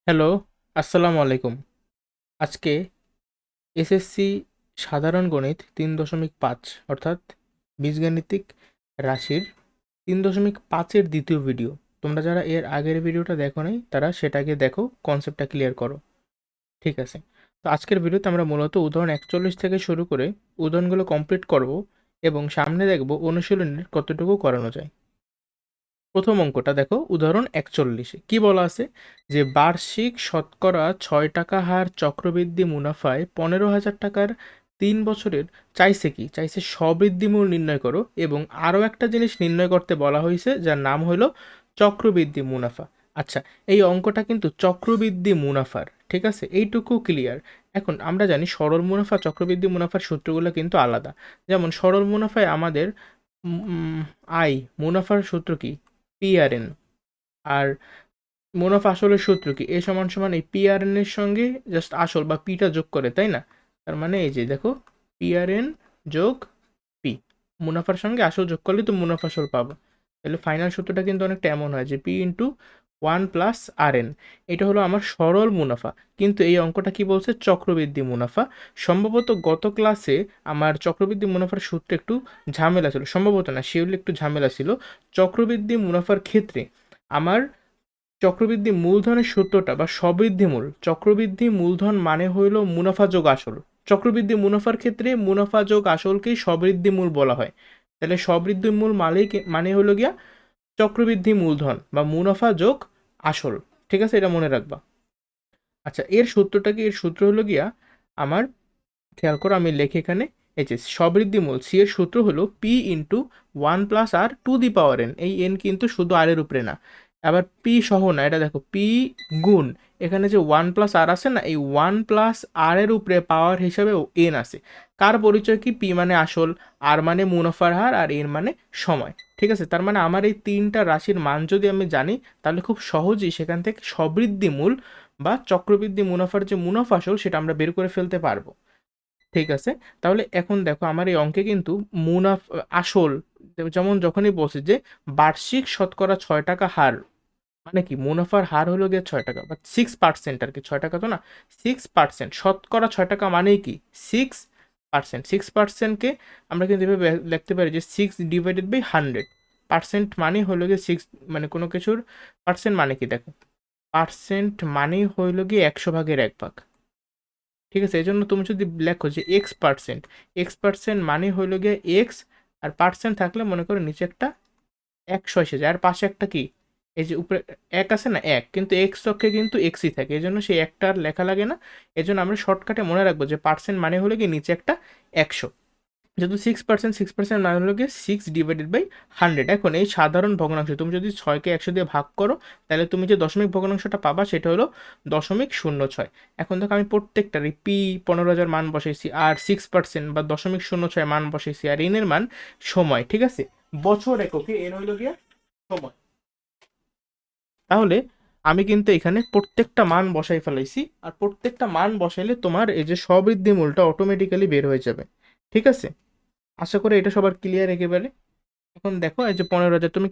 Hello, আসসালামু আলাইকুম। আজকে এসএসসি সাধারণ গণিত ৩.৫ অর্থাৎ বীজগাণিতিক রাশির ৩.৫ এর দ্বিতীয় ভিডিও। তোমরা যারা এর আগের ভিডিওটা দেখো নাই তারা সেটাকে দেখো, কনসেপ্টটা ক্লিয়ার করো। ঠিক আছে? তো আজকের ভিডিওতে আমরা মূলত উদাহরণ ৪১ থেকে শুরু করে উদাহরণগুলো কমপ্লিট করব এবং সামনে দেখব অনুশীলনের কতটুকু করানো যায়। প্রথম অঙ্কটা দেখো, উদাহরণ ৪১-এ কি বলা আছে যে বার্ষিক শতকরা ৬ টাকা হার চক্রবৃদ্ধি মুনাফায় ১৫,০০০ টাকার ৩ বছরের চাইছে সবৃদ্ধি মূল নির্ণয় করো, এবং আরও একটা জিনিস নির্ণয় করতে বলা হয়েছে যার নাম হলো চক্রবৃদ্ধি মুনাফা। আচ্ছা, এই অঙ্কটা কিন্তু চক্রবৃদ্ধি মুনাফার, ঠিক আছে, এইটুকু ক্লিয়ার। এখন আমরা জানি সরল মুনাফা চক্রবৃদ্ধি মুনাফার সূত্রগুলো কিন্তু আলাদা। যেমন সরল মুনাফায় আমাদের আই মুনাফার সূত্র কি, পিআরএন। আর মুনাফা আসলের সূত্র কি, এ সমান সমান এই পিআরএন এর সঙ্গে জাস্ট আসল বা পিটা যোগ করে, তাই না? তার মানে এই যে দেখো, পিআরএন যোগ পি, মুনাফার সঙ্গে আসল যোগ করলে তো মুনাফা আসল পাবো। তাহলে ফাইনাল সূত্রটা কিন্তু অনেকটা এমন হয় যে পি ইন্টু 1 + RN। এটা হলো আমার সরল মুনাফা। কিন্তু এই অঙ্কটা কি বলছে, চক্রবৃদ্ধি মুনাফা। সম্ভবত গত ক্লাসে আমার চক্রবৃদ্ধি মুনাফার সূত্রে একটু ঝামেলা ছিল, সম্ভবত না, শিওরলি একটু ঝামেলা ছিল। চক্রবৃদ্ধি মুনাফার ক্ষেত্রে আমার চক্রবৃদ্ধি মূলধনের সূত্রটা বা সবৃদ্ধি মূল, চক্রবৃদ্ধি মূলধন মানে হইল মুনাফা যোগ আসল। চক্রবৃদ্ধি মুনাফার ক্ষেত্রে মুনাফা যোগ আসলকেই সবৃদ্ধি মূল বলা হয়। তাহলে সবৃদ্ধি মূল মানে হলো গিয়া চক্রবৃদ্ধি মূলধন বা মুনাফা যোগ আসল। ঠিক আছে, এটা মনে রাখবা। আচ্ছা, এর সূত্রটা কি, এর সূত্র হলো গিয়া আমার, খেয়াল করো আমি লেখি এখানে, এই যে সবৃদ্ধি মূল সি এর সূত্র হলো P into 1 + R to the power N. এই এন কিন্তু শুধু আর এর উপরে না, আবার পি সহ না, এটা দেখো পি গুণ, এখানে যে 1 + R আছে না, এই 1 + R এর উপরে পাওয়ার হিসাবে এন আছে। কার পরিচয় কি, পি মানে আসল, আর মানে মুনাফার হার, আর এন মানে সময়। ঠিক আছে, তার মানে আমার এই তিনটা রাশির মান যদি আমি জানি, তাহলে খুব সহজেই সেখান থেকে সবৃদ্ধি মূল বা চক্রবৃদ্ধি মুনাফার যে মুনাফা আসল সেটা আমরা বের করে ফেলতে পারবো। ঠিক আছে, তাহলে এখন দেখো আমার এই অঙ্কে কিন্তু আসল, যেমন যখনই বলছে যে বার্ষিক শতকরা ৬ টাকা হার, মানে কি মুনাফার হার হলো গিয়ে ৬ টাকা বা 6%, আর কি ৬ টাকা তো না, 6%, শতকরা ৬ টাকা মানেই কি 6%। 6%কে আমরা কিন্তু এভাবে লিখতে পারি যে 6/100। পার্সেন্ট মানে হলো গিয়ে 6, মানে কোনো কিছুর পার্সেন্ট মানে কি, দেখো পার্সেন্ট মানেই হইল গিয়ে ১০০ ভাগের ১ ভাগ। ঠিক আছে, এই জন্য তুমি যদি লেখো যে X%, X% মানে হইল গিয়ে এক্স, আর পার্সেন্ট থাকলে মনে করো নিচে একটা ১০০ এসে যায়, আর পাশে একটা কি, এই যে উপরে এক আছে না, এক, কিন্তু এক্স অক্ষে কিন্তু এক্সই থাকে, এই জন্য সেই একটা আর লেখা লাগে না। এই জন্য আমরা শর্টকাটে মনে রাখবো যে পার্সেন্ট মানে হলো গিয়ে নিচে একটা ১০০। যেহেতু 6%, মানে হলো গিয়ে 6/100। এখন এই সাধারণ ভগ্নাংশ তুমি যদি 6কে 100 দিয়ে ভাগ করো, তাহলে তুমি যে দশমিক ভগ্নাংশটা পাবা সেটা হলো 0.06। এখন দেখো আমি প্রত্যেকটার এই পি 15,000 মান বসাইছি, আর 6% বা 0.06 মান বসাইছি, আর এন এর মান সময়। ঠিক আছে, বছর এককে এন হইল গিয়া সময়। তাহলে আমি কিন্তু এখানে প্রত্যেকটা মান বসাই ফেলাইছি, আর প্রত্যেকটা মান বসাইলে তোমার এই যে সবৃদ্ধি মূলটা অটোমেটিক্যালি বের হয়ে যাবে। ঠিক আছে, আশা করি এটা সবার ক্লিয়ার একেবারে। এখন দেখো এই যে 15,000, তুমি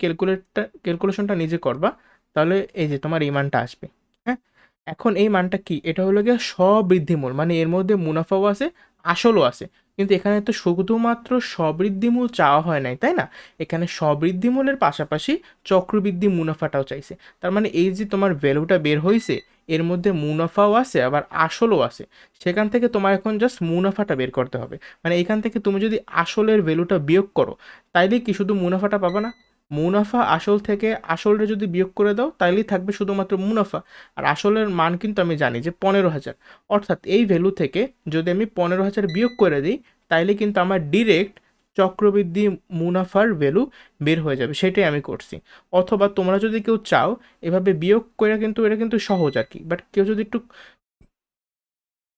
ক্যালকুলেশনটা নিজে করবা, তাহলে এই যে তোমার এই মানটা আসবে। হ্যাঁ, এখন এই মানটা কি, এটা হলো গিয়ে সবৃদ্ধিমূল, মানে এর মধ্যে মুনাফাও আছে, আসলও আছে। কিন্তু এখানে তো শুধুমাত্র সবৃদ্ধিমূল চাওয়া হয় নাই, তাই না? এখানে সবৃদ্ধিমূলের পাশাপাশি চক্রবৃদ্ধি মুনাফাটাও চাইছে। তার মানে এই যে তোমার ভ্যালুটা বের হয়েছে, এর মধ্যে মুনাফাও আছে আবার আসলও আছে। সেখান থেকে তোমার এখন জাস্ট মুনাফাটা বের করতে হবে। মানে এখান থেকে তুমি যদি আসলের ভ্যালুটা বিয়োগ করো, তাইলে কি শুধু মুনাফাটা পাবা না, মুনাফা আসল থেকে আসলটা যদি বিয়োগ করে দাও তাইলেই থাকবে শুধুমাত্র মুনাফা। আর আসলের মান কিন্তু আমি জানি যে 15,000, অর্থাৎ এই ভ্যালু থেকে যদি আমি 15,000 বিয়োগ করে দিই, তাইলে কিন্তু আমার ডিরেক্ট চক্রবৃদ্ধি মুনাফার ভ্যালু বের হয়ে যাবে। সেটাই আমি করছি। অথবা তোমরা যদি কেউ চাও এভাবে বিয়োগ করে, কিন্তু এটা কিন্তু সহজ আর কি, বাট কেউ যদি একটু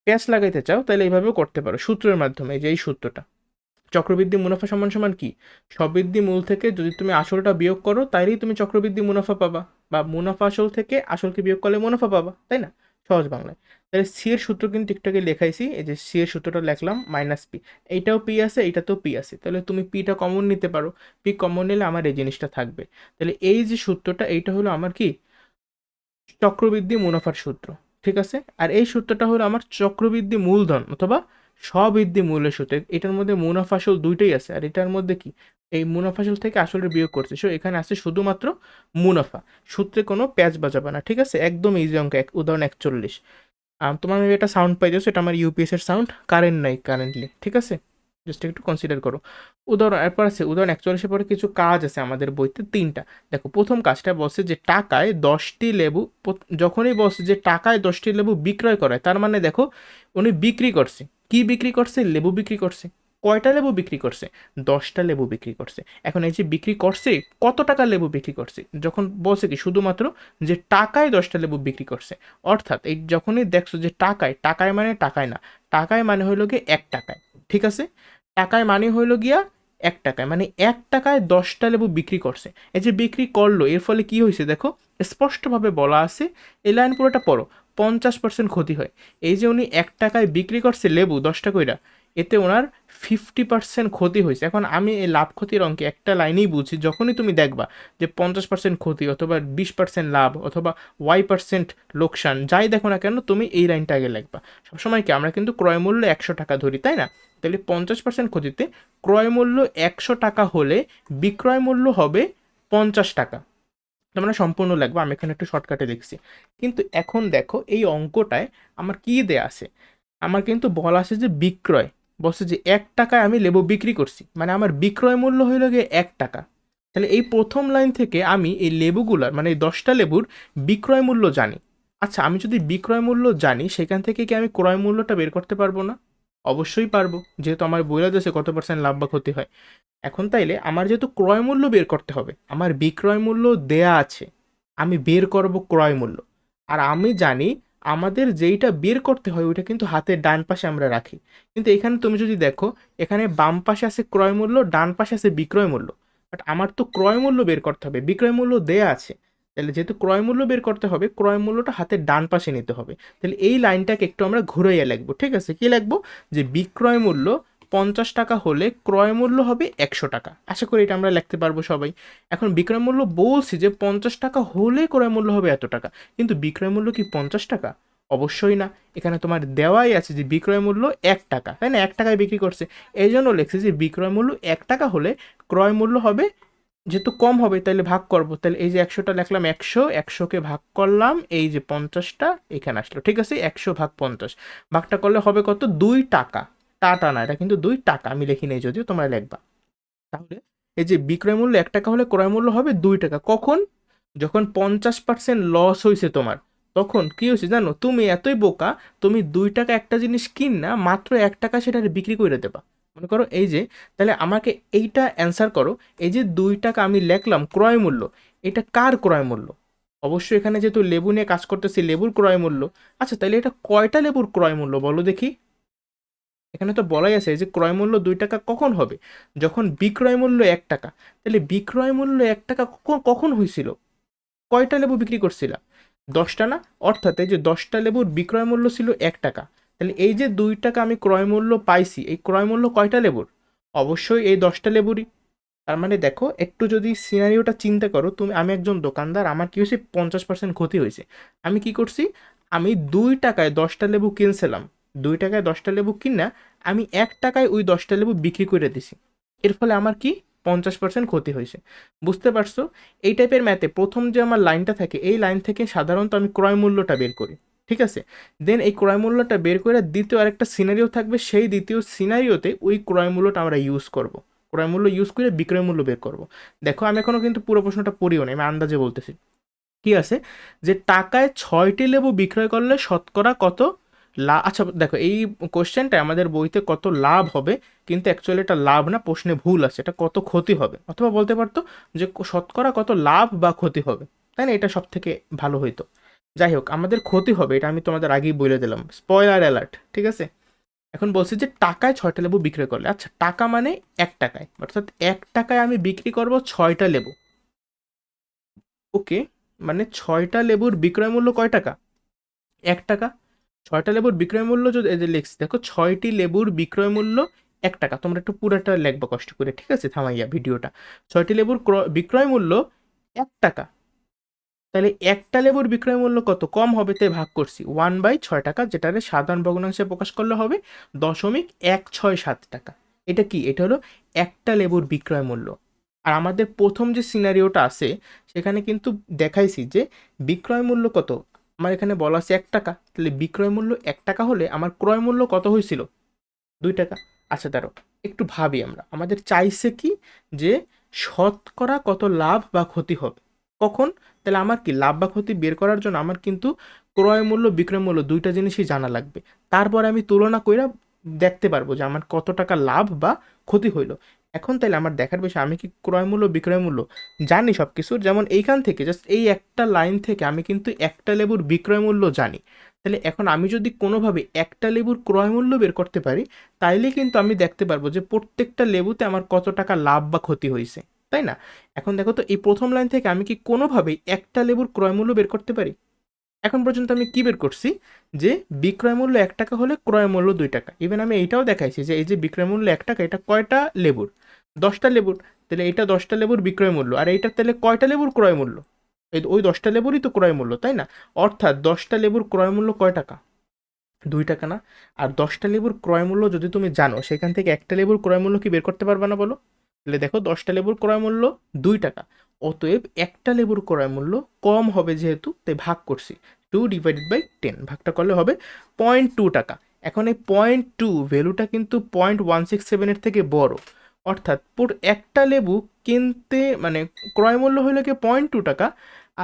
প্যাচ লাগাইতে চাও তাহলে এইভাবেও করতে পারো, সূত্রের মাধ্যমে, এই যে এই সূত্রটা, চক্রবৃদ্ধি মুনাফা সমান সমান কি, সবৃদ্ধি মূল থেকে যদি তুমি আসলটা বিয়োগ করো তাইলেই তুমি চক্রবৃদ্ধি মুনাফা পাবা, বা মুনাফা আসল থেকে আসলকে বিয়োগ করলে মুনাফা পাবা, তাই না? সহজ বাংলায়। তাহলে সি এর সূত্র কিন্তু ঠিকঠাকই লেখাইছি, এই যে সি এর সূত্রটা লিখলাম -পি। এইটাও পি আছে, এইটাতেও পি আছে, তাহলে তুমি পিটা কমন নিতে পারো। পি কমন নিলে আমার এই জিনিসটা থাকবে। তাহলে এই যে সূত্রটা, এইটা হলো আমার কি, চক্রবৃদ্ধি মুনাফার সূত্র, ঠিক আছে। আর এই সূত্রটা হলো আমার চক্রবৃদ্ধি মূলধন অথবা স্ববৃদ্ধি মূল্যের সূত্র। এটার মধ্যে মুনাফা আসল দুইটাই আছে, আর এটার মধ্যে কি এই মুনাফা আসল থেকে আসলে বিয়োগ করছে, সো এখানে আছে শুধুমাত্র মুনাফা। সূত্রে কোনো প্যাচ বাজাবে না, ঠিক আছে, একদম ইজি অঙ্ক। উদাহরণ 41। তোমার আমি এটা সাউন্ড পাইছো, এটা আমার ইউপিএস এর সাউন্ড, কারেন্ট নাই কারেন্টলি, ঠিক আছে, জাস্ট একটু কনসিডার করো। উদাহরণ এরপর আছে উদাহরণ 41-এর পরে কিছু কাজ আছে আমাদের বইতে তিনটা। দেখো প্রথম কাজটা বলছে যে টাকায় 10টি লেবু, যখনই বলছে যে টাকায় 10টি লেবু বিক্রয় করায়, তার মানে দেখো উনি বিক্রি করছে, কি বিক্রি করছে, লেবু বিক্রি করছে। কয়টা লেবু বিক্রি করছে? 10টা লেবু বিক্রি করছে। এখন এই যে বিক্রি করছে, কত টাকা লেবু বিক্রি করছে, যখন বলছে কি শুধুমাত্র যে টাকায় 10টা লেবু বিক্রি করছে, অর্থাৎ এই যখনই দেখছো যে টাকায়, টাকায় মানে টাকায় না, টাকায় মানে হইলো গিয়ে 1 টাকায়, ঠিক আছে, টাকায় মানে হইলো গিয়া 1 টাকায়, মানে 1 টাকায় 10টা লেবু বিক্রি করছে। এই যে বিক্রি করলো, এর ফলে কি হয়েছে দেখো, স্পষ্টভাবে বলা আছে, এই লাইন পুরোটা পড়ো, 50% ক্ষতি হয়। এই যে উনি 1 টাকায় বিক্রি করছে লেবু 10টা কইরা, এতে ওনার 50% ক্ষতি হয়েছে। এখন আমি এই লাভ ক্ষতির অঙ্কে একটা লাইনেই বুঝি, যখনই তুমি দেখবা যে 50% ক্ষতি অথবা 20% লাভ অথবা Y% লোকসান, যাই দেখো না কেন তুমি এই লাইনটা আগে লিখবা। সবসময় কি আমরা কিন্তু ক্রয় মূল্য 100 টাকা ধরি, তাই না? তাহলে 50% ক্ষতিতে ক্রয় মূল্য 100 টাকা হলে বিক্রয় মূল্য হবে 50 টাকা। তোমরা সম্পূর্ণ লাগবে, আমি এখানে একটু শর্টকাটে দেখছি। কিন্তু এখন দেখো এই অঙ্কটায় আমার কি দেয়া আছে, আমার কিন্তু বলা আছে যে বিক্রয়, বলছে যে 1 টাকায় আমি লেবু বিক্রি করছি, মানে আমার বিক্রয় মূল্য হইল গিয়ে 1 টাকা। তাহলে এই প্রথম লাইন থেকে আমি এই লেবুগুলার মানে এই 10টা লেবুর বিক্রয় মূল্য জানি। আচ্ছা, আমি যদি বিক্রয় মূল্য জানি, সেখান থেকে কি আমি ক্রয় মূল্যটা বের করতে পারবো না? অবশ্যই পারবো, যেহেতু আমার বইলা দিয়েছে কত পার্সেন্ট লাভ বা ক্ষতি হয়। এখন তাইলে আমার যেহেতু ক্রয় মূল্য বের করতে হবে, আমার বিক্রয় মূল্য দেয়া আছে, আমি বের করব ক্রয় মূল্য। আর আমি জানি আমাদের যেইটা বের করতে হয় ওইটা কিন্তু হাতের ডান পাশে আমরা রাখি। কিন্তু এখানে তুমি যদি দেখো, এখানে বাম পাশে আছে ক্রয় মূল্য, ডান পাশে আছে বিক্রয় মূল্য। বাট আমার তো ক্রয় মূল্য বের করতে হবে, বিক্রয় মূল্য দেয়া আছে। তাহলে যেহেতু ক্রয় মূল্য বের করতে হবে, ক্রয় মূল্যটা হাতের ডান পাশে নিতে হবে। তাহলে এই লাইনটাকে একটু আমরা ঘুরাইয়া লিখবো, ঠিক আছে। কি লিখবো? যে বিক্রয় মূল্য 50 টাকা হলে ক্রয় মূল্য হবে 100 টাকা। আশা করি এটা আমরা লিখতে পারবো সবাই। এখন বিক্রয় মূল্য বলছি যে 50 টাকা হলে ক্রয় মূল্য হবে এত টাকা, কিন্তু বিক্রয় মূল্য কি 50 টাকা? অবশ্যই না। এখানে তোমার দেওয়াই আছে যে বিক্রয় মূল্য 1 টাকা, তাই না, 1 টাকায় বিক্রি করছে। এই জন্য লিখছি যে বিক্রয় মূল্য 1 টাকা হলে ক্রয় মূল্য হবে, যেহেতু কম হবে তাহলে ভাগ করব, তাহলে এই যে 100টা লিখলাম, 100কে ভাগ করলাম, এই যে 50টা এখানে আসলো, ঠিক আছে, 100/50, ভাগটা করলে হবে কত? 2 টাকা। টাটা না, এটা কিন্তু 2 টাকা, আমি লিখি নেই যদিও, তোমরা লিখবা। তাহলে এই যে বিক্রয় মূল্য 1 টাকা হলে ক্রয় মূল্য হবে 2 টাকা। কখন? যখন 50% লস হয়েছে তোমার, তখন কি হয়েছে জানো, তুমি এতই বোকা, তুমি 2 টাকা একটা জিনিস কিন না, মাত্র 1 টাকা সেটা বিক্রি করে দেবা। মনে করো এই যে, তাহলে আমাকে এইটা অ্যান্সার করো, এই যে 2 টাকা আমি লিখলাম ক্রয় মূল্য, এটা কার ক্রয় মূল্য? অবশ্যই এখানে যেহেতু লেবু নিয়ে কাজ করতেছি, লেবুর ক্রয় মূল্য। আচ্ছা, তাহলে এটা কয়টা লেবুর ক্রয় মূল্য বলো দেখি? এখানে তো বলাই আছে যে ক্রয় মূল্য 2 টাকা কখন হবে? যখন বিক্রয় মূল্য 1 টাকা। তাহলে বিক্রয় মূল্য 1 টাকা কখন হয়েছিল? কয়টা লেবু বিক্রি করছিলাম? 10টা না? অর্থাৎ এই যে 10টা লেবুর বিক্রয় মূল্য ছিল 1 টাকা। তাহলে এই যে 2 টাকা আমি ক্রয় মূল্য পাইছি, এই ক্রয় মূল্য কয়টা লেবুর? অবশ্যই এই 10টা লেবুরই। তার মানে দেখো, একটু যদি সিনারিওটা চিন্তা করো, আমি একজন দোকানদার, আমার কি হয়েছে, 50% ক্ষতি হয়েছে। আমি কি করছি, আমি 2 টাকায় 10টা লেবু কিনছিলাম, 2 টাকায় 10টা লেবু কিনা আমি 1 টাকায় ওই 10টা লেবু বিক্রি করে দিছি। এর ফলে আমার কি 50% ক্ষতি হয়েছে। বুঝতে পারছো? এই টাইপের ম্যাথে প্রথম যে আমার লাইনটা থাকে, এই লাইন থেকে সাধারণত আমি ক্রয় মূল্যটা বের করি, ঠিক আছে। দেন এই ক্রয় মূল্যটা বের করে দ্বিতীয় আরেকটা সিনারিও থাকবে, সেই দ্বিতীয় সিনারিওতে ওই ক্রয় মূল্যটা আমরা ইউজ করব, ক্রয় মূল্য ইউজ করে বিক্রয় মূল্য বের করব। দেখো আমি এখনো কিন্তু পুরো প্রশ্নটা পড়িও না, আমি আন্দাজে বলতেছি। কি আছে, যে টাকায় 6টি লেবু বিক্রয় করলে শতকরা কত লাভ? আচ্ছা দেখো, এই কোশ্চেনটা আমাদের বইতে কত লাভ হবে, কিন্তু অ্যাকচুয়ালি এটা লাভ না, প্রশ্নে ভুল আছে, এটা কত ক্ষতি হবে, অথবা বলতে পারতো যে শতকরা কত লাভ বা ক্ষতি হবে, তাই না, এটা সব থেকে ভালো হইতো। যাই হোক, আমাদের ক্ষতি হবে, এটা আমি তোমাদের আগেই বলে দিলাম, স্পয়লার অ্যালার্ট, ঠিক আছে। এখন বলছি যে টাকায় 6টা লেবু বিক্রি করলে, আচ্ছা টাকা মানে 1 টাকায়, অর্থাৎ 1 টাকায় আমি বিক্রি করব 6টা লেবু। ওকে, মানে 6টা লেবুর বিক্রয় মূল্য কয় টাকা? 1 টাকা। 6টা লেবুর বিক্রয় মূল্য যদি এই যে লিখছি, দেখো 6টি লেবুর বিক্রয় মূল্য 1 টাকা। তোমরা একটু পুরোটা লিখবা কষ্ট করে, ঠিক আছে, থামাইয়া ভিডিওটা। 6টি লেবুর বিক্রয় মূল্য 1 টাকা। তাহলে একটা লেবুর বিক্রয় মূল্য কত কম হবে তাই ভাগ করছি 1/6 টাকা, যেটারে সাধারণ ভগ্নাংশে প্রকাশ করলে হবে 0.167 টাকা। এটা কি? এটা হলো একটা লেবুর বিক্রয় মূল্য। আর আমাদের প্রথম যে সিনারিওটা আছে সেখানে কিন্তু দেখাইছি যে বিক্রয় মূল্য কত, আমার এখানে বলা আছে 1 টাকা, তাহলে বিক্রয় মূল্য 1 টাকা হলে আমার ক্রয় মূল্য কত হয়েছিল? 2 টাকা। আচ্ছা দাঁড়ো, একটু ভাবি, আমরা আমাদের চাইছে কি যে শতকরা কত লাভ বা ক্ষতি হবে কখন। তাহলে আমার কি লাভ বা ক্ষতি বের করার জন্য আমার কিন্তু ক্রয় মূল্য বিক্রয় মূল্য দুইটা জিনিসই জানা লাগবে। তারপরে আমি তুলনা কইরা দেখতে পারবো যে আমার কত টাকা লাভ বা ক্ষতি হইলো। এখন তাইলে আমার দেখার বিষয়, আমি কি ক্রয় মূল্য বিক্রয় মূল্য জানি সব কিছুর, যেমন এইখান থেকে জাস্ট এই একটা লাইন থেকে আমি কিন্তু একটা লেবুর বিক্রয় মূল্য জানি। তাহলে এখন আমি যদি কোনোভাবে একটা লেবুর ক্রয় মূল্য বের করতে পারি, তাইলে কিন্তু আমি দেখতে পারবো যে প্রত্যেকটা লেবুতে আমার কত টাকা লাভ বা ক্ষতি হয়েছে, তাই না? এখন দেখো তো, এই প্রথম লাইন থেকে আমি কি কোনোভাবেই একটা লেবুর ক্রয় মূল্য বের করতে পারি? এখন পর্যন্ত আমি কি বের করছি যে বিক্রয় মূল্য 1 টাকা হলে ক্রয় মূল্য 2 টাকা। ইভেন আমি এইটাও দেখাইছি যে এই যে বিক্রয় মূল্য 1 টাকা, এটা কয়টা লেবুর? 10টা লেবুর। তাহলে এটা 10টা লেবুর বিক্রয় মূল্য, আর এইটার তাহলে কয়টা লেবুর ক্রয় মূল্য? এই ওই 10টা লেবুরই তো ক্রয় মূল্য, তাই না? অর্থাৎ 10টা লেবুর ক্রয় মূল্য কয় টাকা? 2 টাকা না? আর 10টা লেবুর ক্রয় মূল্য যদি তুমি জানো, সেখান থেকে একটা লেবুর ক্রয় মূল্য কি বের করতে পারবে না বলো? তাহলে দেখো 10টা লেবুর ক্রয় মূল্য 2 টাকা, অতএব একটা লেবুর ক্রয় মূল্য কম হবে যেহেতু, তাই ভাগ করছি 2/10, ভাগটা করলে হবে 0.2 টাকা। এখন এই 0.2 ভ্যালুটা কিন্তু 0.167-এর থেকে বড়, অর্থাৎ একটা লেবু কিনতে মানে ক্রয় মূল্য হলো কি 0.2 টাকা,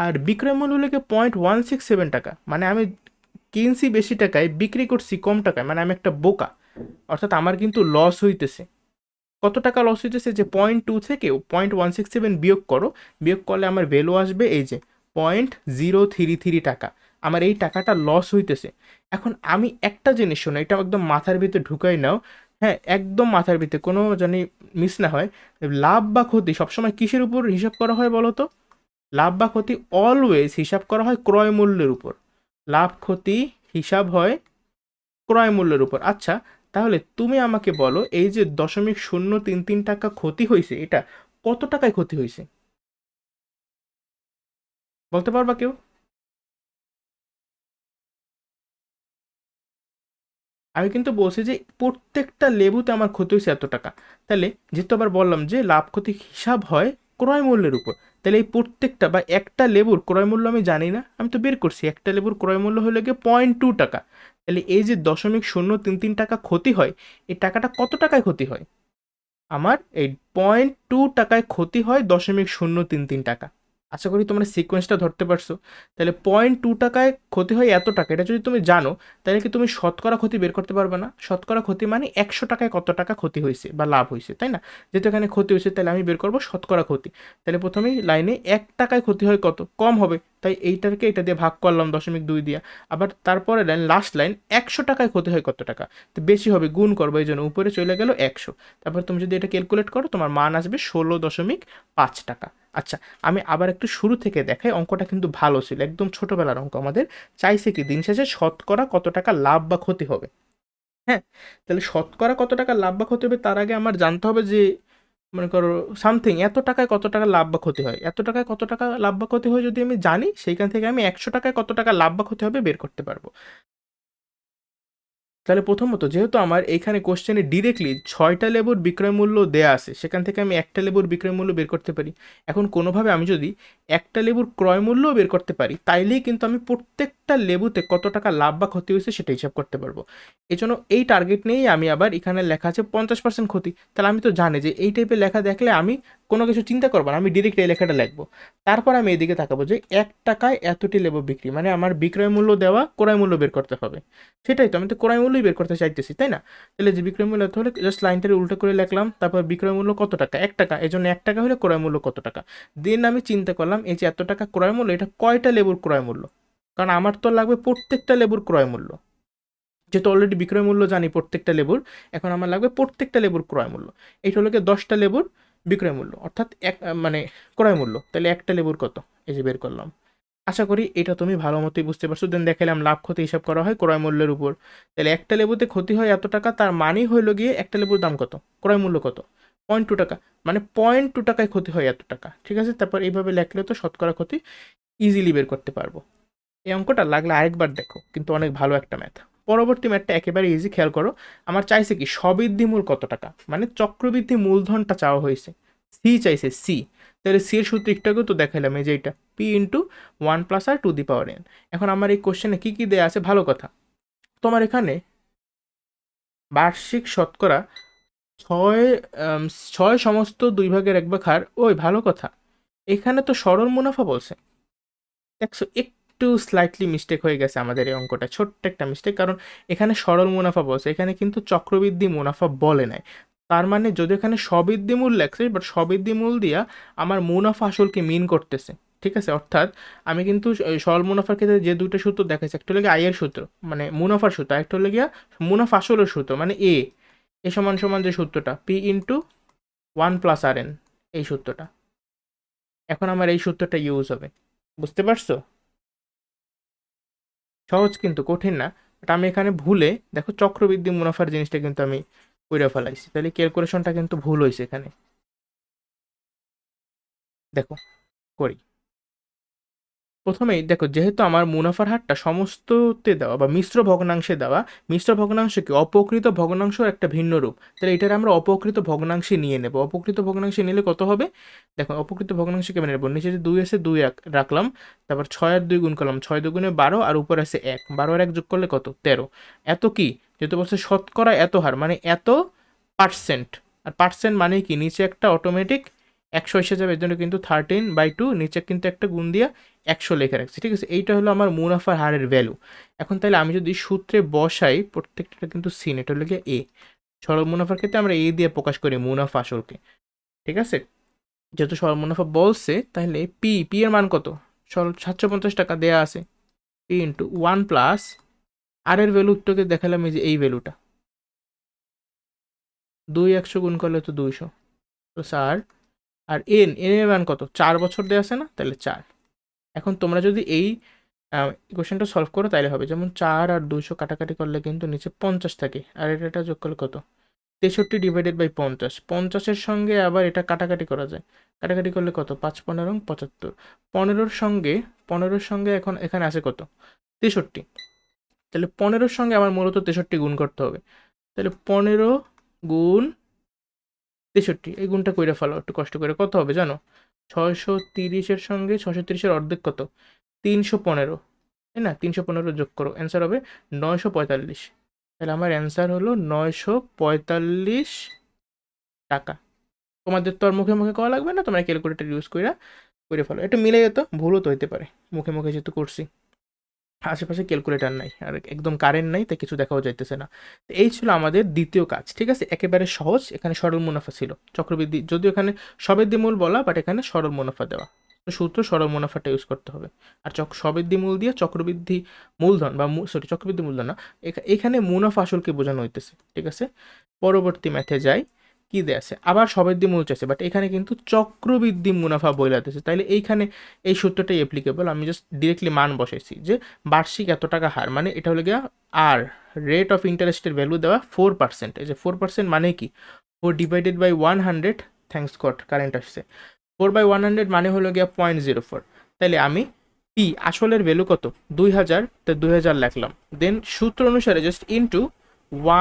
আর বিক্রয় মূল্য হলো কি 0.167 টাকা। মানে আমি কিনছি বেশি টাকায়, বিক্রি করছি কম টাকায়, মানে আমি একটা বোকা। অর্থাৎ আমার কিন্তু লস হইতেছে। কত টাকা লস হইতেছে? যে 0.2 থেকে 0.167 বিয়োগ করো, বিয়োগ করলে আমার ভ্যালু আসবে এই যে 0.033 টাকা। আমার এই টাকাটা লস হইতেছে। এখন আমি একটা জিনিস শোনো, এটা একদম মাথার ভিতরে ঢুকাই নাও। হ্যাঁ, একদম মাথার ভিতরে, কোনো জানি মিস না হয়। লাভ বা ক্ষতি সবসময় কিসের উপর হিসাব করা হয় বলো তো? লাভ বা ক্ষতি অলওয়েজ হিসাব করা হয় ক্রয় মূল্যের উপর। লাভ ক্ষতি হিসাব হয় ক্রয় মূল্যের উপর। আচ্ছা, তাহলে তুমি আমাকে বলো, এই যে 0.033 টাকা ক্ষতি হয়েছে, এটা কত টাকায় ক্ষতি হয়েছে বলতে পারবা কেউ? আমি কিন্তু বলছি যে প্রত্যেকটা লেবুতে আমার ক্ষতি হয়েছে এত টাকা। তাহলে যেহেতু আবার বললাম যে লাভ ক্ষতি হিসাব হয় ক্রয় মূল্যের উপর, তাহলে এই প্রত্যেকটা বা একটা লেবুর ক্রয় মূল্য আমি জানি না, আমি তো বের করছি একটা লেবুর ক্রয় মূল্য হলে গিয়ে 0.2 টাকা। তাহলে এই যে 0.033 টাকা ক্ষতি হয়, এই টাকাটা কত টাকায় ক্ষতি হয়? আমার এই 0.2 টাকায় ক্ষতি হয় 0.033 টাকা। আশা করি তোমরা সিকোয়েন্সটা ধরতে পারছো। তাহলে 0.2 টাকায় ক্ষতি হয় এত টাকা, এটা যদি তুমি জানো, তাহলে কি তুমি শতকরা ক্ষতি বের করতে পারবে না? শতকরা ক্ষতি মানে 100 টাকায় কত টাকা ক্ষতি হয়েছে বা লাভ হয়েছে, তাই না? যেহেতু এখানে ক্ষতি হয়েছে, তাহলে আমি বের করবো শতকরা ক্ষতি। তাহলে প্রথমেই লাইনে 1 টাকায় ক্ষতি হয় কত? কম হবে, তাই এইটাকে এটা দিয়ে ভাগ করলাম 0.2 দিয়া। আবার তারপরে লাইন, লাস্ট লাইন, 100 টাকায় ক্ষতি হয় কত টাকা? তো বেশি হবে, গুণ করবো, এই জন্য উপরে চলে গেল 100। তারপর তুমি যদি এটা ক্যালকুলেট করো, তোমার মান আসবে 16.5 টাকা। আচ্ছা, আমি আবার একটু শুরু থেকে দেখাই, অঙ্কটা কিন্তু ভালো ছিল, একদম ছোটবেলার অঙ্ক। আমাদের চাইছে কি দিন শেষে শতকরা কত টাকা লাভ বা ক্ষতি হবে। হ্যাঁ, তাহলে শতকরা কত টাকা লাভ বা ক্ষতি হবে তার আগে আমার জানতে হবে যে, মনে করো সামথিং এত টাকায় কত টাকা লাভ বা ক্ষতি হয়, এত টাকায় কত টাকা লাভ বা ক্ষতি হয় যদি আমি জানি, সেইখান থেকে আমি 100 টাকায় কত টাকা লাভ বা ক্ষতি হবে বের করতে পারবো। তাহলে প্রথমত, যেহেতু আমার এইখানে কোশ্চেনে ডিরেক্টলি 6টা লেবুর বিক্রয় মূল্য দেয়া আছে, সেখান থেকে আমি একটা লেবুর বিক্রয় মূল্য বের করতে পারি। এখন কোনোভাবে আমি যদি একটা লেবুর ক্রয় মূল্যও বের করতে পারি, তাইলেই কিন্তু আমি প্রত্যেকটা লেবুতে কত টাকা লাভ বা ক্ষতি হয়েছে সেটা হিসাব করতে পারবো। এই জন্য এই টার্গেট নিয়েই আমি আবার এখানে লেখা আছে 50% ক্ষতি। তাহলে আমি তো জানি যে এই টাইপের লেখা দেখলে আমি কোনো কিছু চিন্তা করবো না, আমি ডিরেক্ট এই লেখাটা লিখবো। তারপর আমি এদিকে তাকাবো যে 1 টাকায় এতটি লেবু বিক্রি, মানে আমার বিক্রয় মূল্য দেওয়া, ক্রয় মূল্য বের করতে হবে। সেটাই তো, আমি তো ক্রয় মূল্যই বের করতে চাইতেছি, তাই না? তাহলে যে বিক্রয় মূল্য এত হলে জাস্ট লাইনটারে উল্টো করে লিখলাম, তারপর বিক্রয় মূল্য কত টাকা? 1 টাকা, এই জন্য 1 টাকা হলে ক্রয় মূল্য কত টাকা। দেন আমি চিন্তা করলাম এই যে এত টাকা ক্রয় মূল্য, এটা কয়টা লেবুর ক্রয় মূল্য? কারণ আমার তো লাগবে প্রত্যেকটা লেবুর ক্রয় মূল্য। যেহেতু অলরেডি বিক্রয় মূল্য জানি প্রত্যেকটা লেবুর, এখন আমার লাগবে প্রত্যেকটা লেবুর ক্রয় মূল্য। এইটা হলো কি 10টা লেবুর বিক্রয় মূল্য, অর্থাৎ মানে ক্রয় মূল্য। তাহলে একটা লেবুর কত, এই যে বের করলাম। আশা করি এটা তুমি ভালো মতোই বুঝতে পারছো। দেন দেখালাম লাভ ক্ষতি হিসাব করা হয় ক্রয় মূল্যের উপর। তাহলে একটা লেবুতে ক্ষতি হয় এত টাকা, তার মানেই হইলো গিয়ে একটা লেবুর দাম কত, ক্রয় মূল্য কত? 0.2 টাকা। মানে 0.2 টাকায় ক্ষতি হয় এত টাকা, ঠিক আছে? তারপর এইভাবে লেখলে তো শতকরা ক্ষতি ইজিলি বের করতে পারবো। এই অঙ্কটা লাগলে আরেকবার দেখো, কিন্তু অনেক ভালো একটা ম্যাথ। পরবর্তী ম্যাথটা একেবারে ইজি, খেয়াল করো। আমার চাইছে কি সবৃদ্ধি মূল কত টাকা, মানে চক্রবৃদ্ধি মূলধনটা চাওয়া হয়েছে, সি চাইছে সি। তাহলে সি এর সূত্র একটু আগেও তো দেখাইলাম, এই যে এটা পি ইন্টু 1 + r⁴ এখন আমার এই কোশ্চেনে কি কি দেয়া আছে, ভালো কথা। তোমার এখানে বার্ষিক শতকরা ছয়, 6 সমস্ত 2/1 হার, ওই ভালো কথা। এখানে তো সরল মুনাফা বলছে, দেখছো একটু স্লাইটলি মিস্টেক হয়ে গেছে আমাদের এই অঙ্কটা, ছোট্ট একটা মিস্টেক, কারণ এখানে সরল মুনাফা বলছে, এখানে কিন্তু চক্রবৃদ্ধি মুনাফা বলে নাই। তার মানে যদি এখানে সবৃদ্ধি মূল লেখছে, বাট সবৃদ্ধি মূল দিয়া আমার মুনাফা আসলকে মিন করতেছে। ঠিক আছে, অর্থাৎ আমি কিন্তু সরল মুনাফার ক্ষেত্রে যে দুটো সূত্র দেখাচ্ছি, একটা হলো গিয়ে আয়ের সূত্র মানে মুনাফার সূত্র, একটা হলো গিয়া মুনাফা আসলের সূত্র মানে এ সমান সমান যে সূত্রটা পি ইন্টু 1 + rn, এই সূত্রটা। এখন আমার এই সূত্রটা ইউজ হবে, বুঝতে পারছো? সহজ কিন্তু, কঠিন না। বাট আমি এখানে ভুলে দেখো চক্রবৃদ্ধি মুনাফার জিনিসটা কিন্তু আমি কইরা ফেলাইছি, তাহলে ক্যালকুলেশনটা কিন্তু ভুল হয়েছে এখানে। দেখো করি, প্রথমেই দেখো যেহেতু আমার মুনাফার হারটা সমস্ততে দেওয়া বা মিশ্র ভগ্নাংশে দেওয়া, মিশ্র ভগ্নাংশ কি অপকৃত ভগ্নাংশের একটা ভিন্ন রূপ, তাহলে এটার আমরা অপকৃত ভগ্নাংশে নিয়ে নেব। অপকৃত ভগ্নাংশে নিলে কত হবে, দেখো অপকৃত ভগ্নাংশে কেমন নেব, নিচে যে 2 আছে 2 রাখলাম, তারপর 6 আর 2 গুণ করলাম, 6 দুগুণে 12, আর উপর আছে 1, 12 আর 1 যোগ করলে কত 13। এত কি, যেহেতু বলছে শতকরা এত হার মানে এত পার্সেন্ট, আর পার্সেন্ট মানে কি নিচে একটা অটোমেটিক 100 এসে যাবে, এর জন্য কিন্তু 13/2, নিচে কিন্তু একটা গুণ দিয়া 100 লিখে রাখছি। ঠিক আছে, এইটা হলো আমার মুনাফার হারের ভ্যালু। এখন তাহলে আমি যদি সূত্রে বসাই, প্রত্যেকটা কিন্তু সিন, এটা হলো গিয়ে এ। সরল মুনাফার ক্ষেত্রে আমরা এ দিয়ে প্রকাশ করি মুনাফা আসলকে। ঠিক আছে, যেহেতু সরল মুনাফা বলছে, তাহলে পি পি এর মান কত, সরল 750 টাকা দেয়া আছে, পি ইন্টু 1 + আর এর ভ্যালুটাকে দেখালাম, এই যে এই ভ্যালুটা 2 100 গুণ করলে তো 200 প্লাস আর এন এর মান কত, 4 বছর দেওয়া আছে না, তাহলে 4। এখন তোমরা যদি এই ইকুয়েশনটা সলভ করো তাহলে হবে, যেমন 4 আর 200 কাটাকাটি করলে কিন্তু নিচে 50 থাকে, আর এটা যোগ করলে কত, 63/50। 50-এর সঙ্গে আবার এটা কাটাকাটি করা যায়, কাটাকাটি করলে কত, 5 × 15 = 75। 15-এর সঙ্গে এখন এখানে আছে কত, 63। তাহলে 15-এর সঙ্গে আমার মূলত 63 গুণ করতে হবে, তাহলে 15 গুণ 63, এই গুণটা কইরা ফেলো একটু কষ্ট করে, কত হবে জানো, 630-এর সঙ্গে 630-এর অর্ধেক কত, 315, তাই না, 315 যোগ করো, অ্যান্সার হবে 945। তাহলে আমার অ্যান্সার হলো 945 টাকা। তোমাদের তো আর মুখে মুখে করা লাগবে না, তোমরা ক্যালকুলেটর ইউজ করে ফেলো, এটা মিলে যেত, ভুলও তো হইতে পারে, মুখে মুখে যেহেতু করছি, আশেপাশে ক্যালকুলেটর নাই আর একদম কারেন্ট নাই, তাই কিছু দেখাও যাইতেছে না। তো এই ছিল আমাদের দ্বিতীয় কাজ। ঠিক আছে, একেবারে সহজ, এখানে সরল মুনাফা ছিল, চক্রবৃদ্ধি যদিও এখানে সবৃদ্ধি মূল বলা, বাট এখানে সরল মুনাফা দেওয়া, তো সূত্র সরল মুনাফাটা ইউজ করতে হবে। আর সবৃদ্ধি মূল দিয়ে চক্রবৃদ্ধি মূলধন বা সরি চক্রবৃদ্ধি মূলধন না, এখানে মুনাফা আসলকে বোঝানো হইতেছে। ঠিক আছে, পরবর্তী ম্যাথে যাই, কি দেয়া আছে, আবার সবৃদ্ধি মূল চাইছে, বাট এখানে কিন্তু চক্রবৃদ্ধি মুনাফা বইলাতেছে, তাইলে এইখানে এই সূত্রটাই অ্যাপ্লিকেবল। আমি জাস্ট ডিরেক্টলি মান বসাইছি যে বার্ষিক এত টাকা হার, মানে এটা হলো গিয়া আর রেট অফ ইন্টারেস্টের ভ্যালু দেওয়া 4%, এই যে 4% মানে কি, 4/100, থ্যাংকস গড কারেন্ট আসছে, 4/100 মানে হলো গিয়া 0.04। তাইলে আমি পি আসলের ভ্যালু কত, 2000, তো 2000 লিখলাম, দেন সূত্র অনুসারে জাস্ট ইন্টু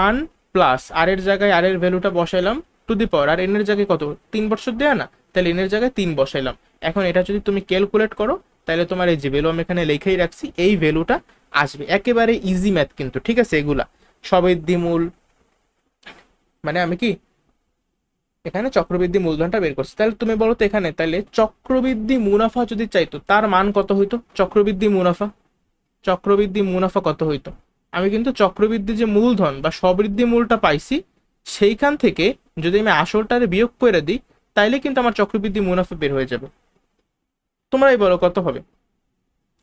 1 + আর এর জায়গায় আর এর ভ্যালুটা বসাইলাম to the power, R N এর জায়গায় কত, 3 বছর দেয়া না, তাহলে এন এর জায়গায় 3 বসাইলাম। এখন এটা যদি তুমি ক্যালকুলেট করো, তাহলে তোমার এই যে ভ্যালু আমি এখানে লিখেই রাখছি, এই ভ্যালুটা আসবে। একেবারে ইজি ম্যাথ কিন্তু, ঠিক আছে, এগুলা সবৃদ্ধি মূল, মানে আমি কি এখানে চক্রবৃদ্ধি মূলধনটা বের করছি। তাহলে তুমি বলো তো এখানে, তাহলে চক্রবৃদ্ধি মুনাফা যদি চাইতো, তার মান কত হইতো, চক্রবৃদ্ধি মুনাফা কত হইতো, আমি কিন্তু চক্রবৃদ্ধি যে মূলধন বা সবৃদ্ধি মূলটা পাইছি, সেইখান থেকে যদি আমি আসলটারে বিয়োগ করে দিই, তাইলে কিন্তু আমার চক্রবৃদ্ধি মুনাফা বের হয়ে যাবে। তোমরাই বলো কত হবে,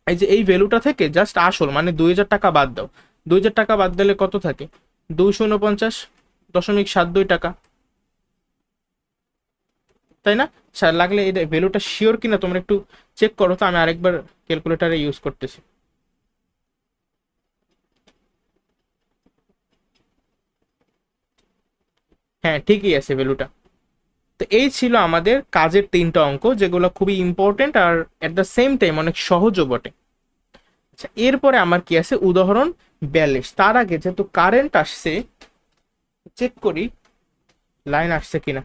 এই যে এই ভ্যালুটা থেকে জাস্ট আসল মানে 2000 টাকা বাদ দাও, 2000 টাকা বাদ দিলে কত থাকে, 249.72 টাকা, তাই না? লাগলে এই ভ্যালুটা শিওর কিনা তোমরা একটু চেক করো তো, আমি আরেকবার ক্যালকুলেটারে ইউজ করতেছি। হ্যাঁ ঠিকই আছে ভ্যালুটা। তো এই ছিল আমাদের কাজের 3টা অঙ্ক, যেগুলো খুবই ইম্পর্টেন্ট আর এট দ্য সেম টাইম অনেক সহজও বটে। আচ্ছা, এরপরে আমার কি আছে, উদাহরণ 42। তার আগে যেহেতু কারেন্ট আসছে, চেক করি লাইন আসছে কিনা,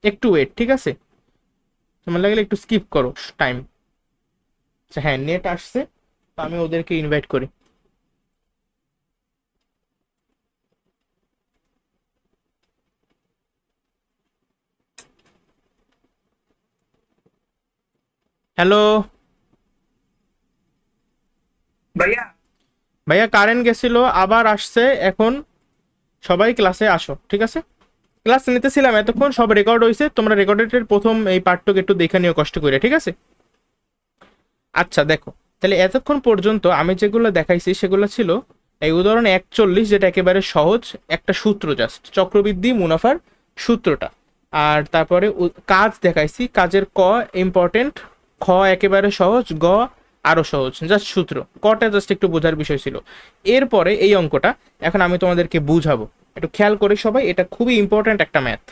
একটু ওয়েট, ঠিক আছে? তোমার লাগলে একটু স্কিপ করো টাইম। আচ্ছা হ্যাঁ, নেট আসছে, তো আমি ওদেরকে ইনভাইট করি। হ্যালো भैया। ভাইয়া, কারেন্ট গেছিল, আবার আসছে এখন। সবাই ক্লাসে আসো, ঠিক আছে? ক্লাস নিতেছিলাম এতক্ষণ, সব রেকর্ড হয়েছে, তোমরা রেকর্ডের প্রথম এই পার্টটুকু একটু দেখে নিও কষ্ট করে, ঠিক আছে? আচ্ছা দেখো, তাহলে এতক্ষণ পর্যন্ত আমি যেগুলো দেখাইছি সেগুলো ছিল এই উদাহরণ 41, যেটা একেবারে সহজ একটা সূত্র, জাস্ট চক্রবৃদ্ধি মুনাফার সূত্রটা। আর তারপরে কাজ দেখাইছি, কাজের ক ইম্পর্টেন্ট, খ একেবারে সহজ, গ আরো সহজ, জাস্ট সূত্র, কটা জাস্ট একটু বোঝার বিষয় ছিল। এরপরে এই অঙ্কটা এখন আমি তোমাদেরকে বুঝাবো, একটু খেয়াল করে সবাই, এটা খুবই ইম্পর্টেন্ট একটা ম্যাথ,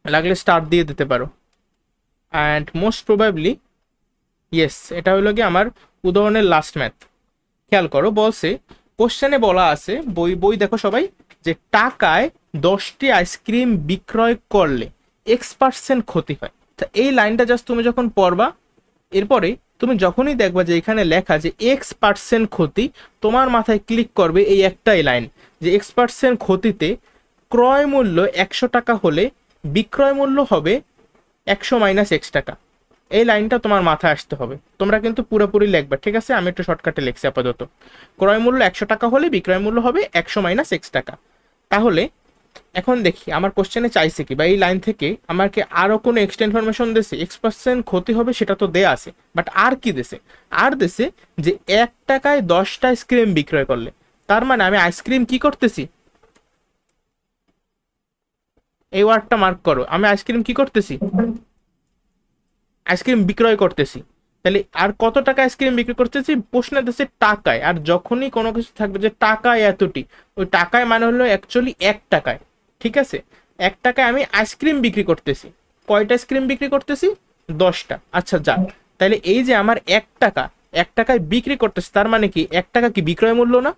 লাগলে স্টার্ট দিয়ে দিতে পারো। অ্যান্ড মোস্ট প্রবাবলি ইয়েস, এটা হলো কি আমার উদাহরণের লাস্ট ম্যাথ। খেয়াল করো, বলছে কোশ্চেনে বলা আছে, বই বই দেখো সবাই, যে টাকায় 10টি আইসক্রিম বিক্রয় করলে X% ক্ষতি হয়। তা এই লাইনটা জাস্ট তুমি যখন পড়বা, এরপরে তুমি যখনই দেখবা যে এখানে লেখা যে X% ক্ষতি, তোমার মাথায় ক্লিক করবে এই একটাই লাইন, যে X% ক্ষতিতে ক্রয় মূল্য 100 টাকা হলে বিক্রয় মূল্য হবে 100 - X টাকা। এই লাইনটা তোমার মাথায় আসতে হবে, তোমরা কিন্তু পুরোপুরি লিখবে, ঠিক আছে? আমি একটু শর্টকাটে লিখছি আপাতত। ক্রয় মূল্য 100 টাকা হলে বিক্রয় মূল্য হবে 100 - X টাকা। তাহলে এখন দেখি আমার কোশ্চেনে চাইছে কি, বা এই লাইন থেকে আমাকে আরো কোনো এক্সট্রা ইনফরমেশন দিছে, X% ক্ষতি হবে সেটা তো দেয়া আছে, বাট আর কি দিছে, আর দিছে যে 1 টাকায় 10টা আইসক্রিম বিক্রয় করলে। তার মানে আমি আইসক্রিম কি করতেছি, এই ওয়ার্ডটা মার্ক করো, আমি আইসক্রিম কি করতেছি, আইসক্রিম বিক্রয় করতেছি। তাহলে আর কত টাকা আইসক্রিম বিক্রি করতেছি, প্রশ্নে দিচ্ছে টাকায়, আর যখনই কোনো কিছু থাকবে যে টাকায় এতটি, ওই টাকায় মানে হলো অ্যাকচুয়ালি 1 টাকায়, ঠিক আছে? 1 টাকায় আমি আইসক্রিম বিক্রি করতেছি, কয়টা আইসক্রিম বিক্রি করতেছি, 10টা। আচ্ছা যাক, তাহলে এই যে আমার 1 টাকা, 1 টাকায় বিক্রি করতেছি, তার মানে কি 1 টাকা কি বিক্রয় মূল্য না?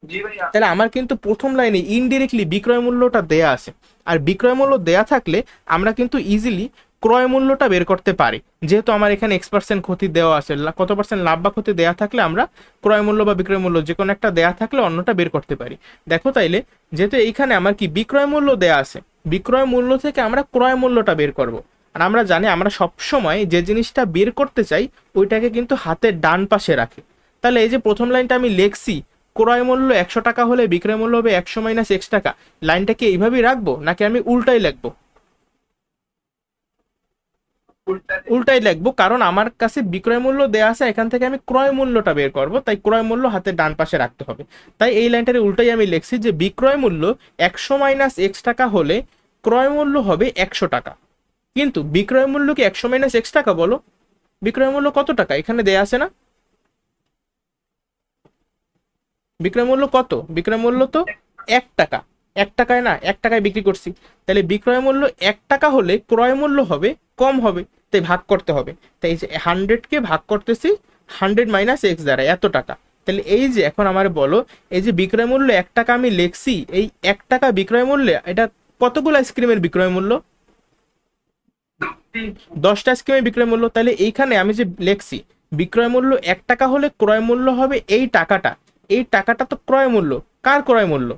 जी भैया। তাহলে আমার কিন্তু প্রথম লাইনে ইনডিরেক্টলি বিক্রয় মূল্যটা দেয়া আছে, আর বিক্রয় মূল্য দেয়া থাকলে আমরা কিন্তু ইজিলি ক্রয় মূল্যটা বের করতে পারি, যেহেতু আমার এখানে X% ক্ষতি দেওয়া আছে, কত পার্সেন্ট লাভ বা ক্ষতি দেয়া থাকলে আমরা ক্রয় মূল্য বা বিক্রয় মূল্য যে কোনো একটা দেয়া থাকলে অন্যটা বের করতে পারি। দেখো তাইলে, যেহেতু এইখানে আমার কি বিক্রয় মূল্য দেয়া আছে, বিক্রয় মূল্য থেকে আমরা ক্রয় মূল্যটা বের করব। আর আমরা জানি আমরা সবসময় যে জিনিসটা বের করতে চাই ওইটাকে কিন্তু হাতের ডান পাশে রাখি। তাহলে এই যে প্রথম লাইনটা আমি লিখছি, ক্রয় মূল্য 100 টাকা হলে বিক্রয় মূল্য হবে 100 - X টাকা, লাইনটাকে এইভাবেই রাখবো নাকি আমি উল্টাই লিখবো? उल्टा दे। উল্টাই লিখবো, কারণ আমার কাছে বিক্রয় মূল্য দেওয়া আছে, এখান থেকে আমি ক্রয় মূল্যটা বের করব, তাই ক্রয় মূল্য হাতের ডান পাশে রাখতে হবে। তাই এই লাইনটার উল্টাই আমি লিখছি যে বিক্রয় মূল্য 100 - X টাকা হলে ক্রয় মূল্য হবে 100 টাকা। কিন্তু বিক্রয় মূল্য কি 100 - X টাকা বলো? বিক্রয় মূল্য কত টাকা এখানে দেয়া আছে না? বিক্রয় মূল্য কত? বিক্রয় মূল্য তো 1 টাকা, 1 টাকায় না, 1 টাকায় বিক্রি করছি, তাহলে বিক্রয় মূল্য 1 টাকা হলে ক্রয় মূল্য হবে কম হবে, তাই ভাগ করতে হবে। তাই এই যে 100কে ভাগ করতেছি 100 - X দ্বারা, এত টাকা। তাহলে এই যে এখন আমার বলো, এই যে বিক্রয় মূল্য 1 টাকা আমি লিখছি, এই 1 টাকা বিক্রয় মূল্যে এটা কতগুলো আইসক্রিমের বিক্রয় মূল্য? 10টা আইসক্রিমের বিক্রয় মূল্য। তাহলে এইখানে আমি যে লিখছি বিক্রয় মূল্য 1 টাকা হলে ক্রয় মূল্য হবে এই টাকাটা, এই টাকাটা তো ক্রয় মূল্য, কার ক্রয় মূল্য?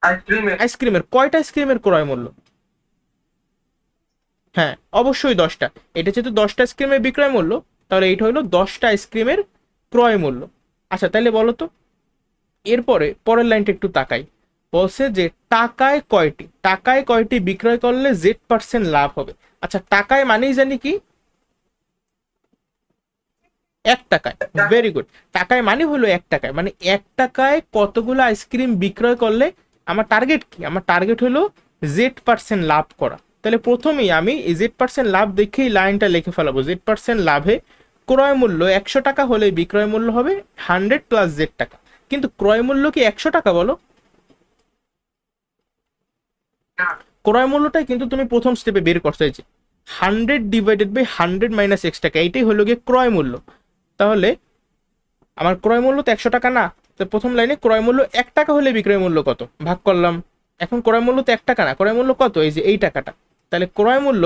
आइसक्रीम है। আইসক্রিমের। কয়টা আইসক্রিমের ক্রয় মূল্য? হ্যাঁ অবশ্যই 10টা। এটা যেহেতু 10টা আইসক্রিমের বিক্রয় মূল্য, তাহলে এইটা হলো 10টা আইসক্রিমের ক্রয় মূল্য। আচ্ছা তাহলে বলো তো, এরপরে পরের লাইনটা একটু তাকাই, বলছে যে টাকায় কয়টি, টাকায় কয়টি বিক্রয় করলে Z% লাভ হবে। আচ্ছা টাকায় মানেই জানি কি, 1 টাকায়। Very good. টাকায় মানে হলো 1 টাকায়, মানে 1 টাকায় কতগুলো আইসক্রিম বিক্রয় করলে আমার টার্গেট কি, আমার টার্গেট হলো Z% লাভ করা। তাহলে প্রথমেই আমি এই Z% লাভ দেখেই লাইনটা লিখে ফেলাবো, Z% লাভে ক্রয় মূল্য 100 টাকা হলে বিক্রয় মূল্য হবে 100 + Z টাকা। কিন্তু ক্রয় মূল্য কি 100 টাকা বলো? না ক্রয় মূল্যটাই কিন্তু তুমি প্রথম স্টেপে বের করতে চাইছি, 100/100 - 100 টাকা, এইটাই হলো গিয়ে ক্রয় মূল্য। তাহলে আমার ক্রয় মূল্য তো 100 টাকা না, তো প্রথম লাইনে ক্রয় মূল্য 1 টাকা হলে বিক্রয় মূল্য কত ভাগ করলাম। এখন ক্রয় মূল্য তো 1 টাকা না, ক্রয় মূল্য কত, এই যে এই টাকাটা। তাহলে ক্রয় মূল্য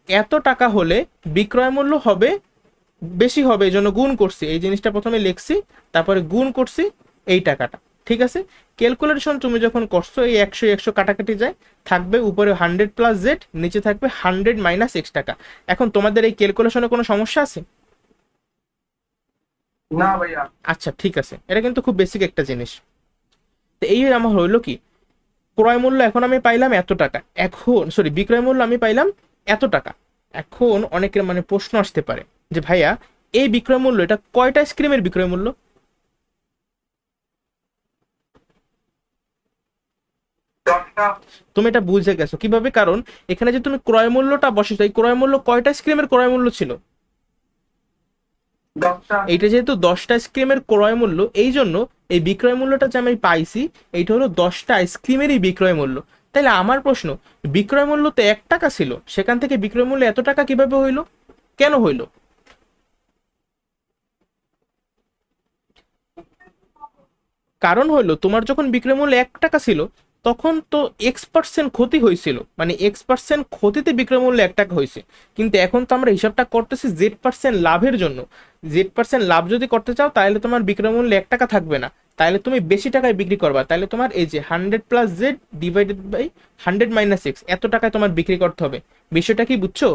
এত টাকা হলে বিক্রয় মূল্য হবে বেশি হবে, এই জন্য গুণ করছি, এই জিনিসটা প্রথমে লিখছি, তারপরে গুণ করছি এই টাকাটা। ঠিক আছে, ক্যালকুলেশন তুমি যখন করছো এই 100 100 কাটাকাটি যায়, থাকবে উপরে 100+z, নিচে থাকবে 100 - X টাকা। এখন তোমাদের এই ক্যালকুলেশনে কোনো সমস্যা আছে? না ভাইয়া। আচ্ছা ঠিক আছে, এটা কিন্তু খুব বেসিক একটা জিনিস। তো এই আমার হইলো কি, ক্রয় মূল্য এখন আমি পাইলাম এত টাকা, এখন সরি বিক্রয় মূল্য আমি পাইলাম এত টাকা। এখন অনেকের মানে প্রশ্ন আসতে পারে যে ভাইয়া এই বিক্রয় মূল্য এটা কয়টা আইসক্রিমের বিক্রয় মূল্য? দশটা। তুমি এটা বুঝে গেছো কিভাবে? কারণ এখানে যে তুমি ক্রয় মূল্যটা বসেছো, এই ক্রয় মূল্য কয়টা আইসক্রিমের ক্রয় মূল্য ছিল? দশটা। এইটা যেহেতু 10টা আইসক্রিমের ক্রয় মূল্য, এই জন্য এই বিক্রয় মূল্যটা যে আমি পাইছি এইটা হলো 10টা আইসক্রিমেরই বিক্রয় মূল্য। তাইলে আমার প্রশ্ন, বিক্রয় মূল্য তো 1 টাকা ছিল, সেখান থেকে বিক্রয় মূল্য এত টাকা কিভাবে হইলো, কেন হইলো? কারণ হইলো তোমার যখন বিক্রয় মূল্য 1 টাকা ছিল, তখন তো X% ক্ষতি হয়েছিল, মানে X% ক্ষতিতে বিক্রয় মূল্য 1 টাকা হয়েছে। কিন্তু এখন তো আমরা হিসাবটা করতেছি Z% লাভের জন্য। Z% লাভ যদি করতে চাও তাহলে তোমার বিক্রয় মূল্য 1 টাকা থাকবে না, তাহলে তুমি বেশি টাকায় বিক্রি করবা, তাহলে তোমার এই যে 100+z/100 - X এত টাকায় তোমার বিক্রি করতে হবে। বিষয়টা কি বুঝছো?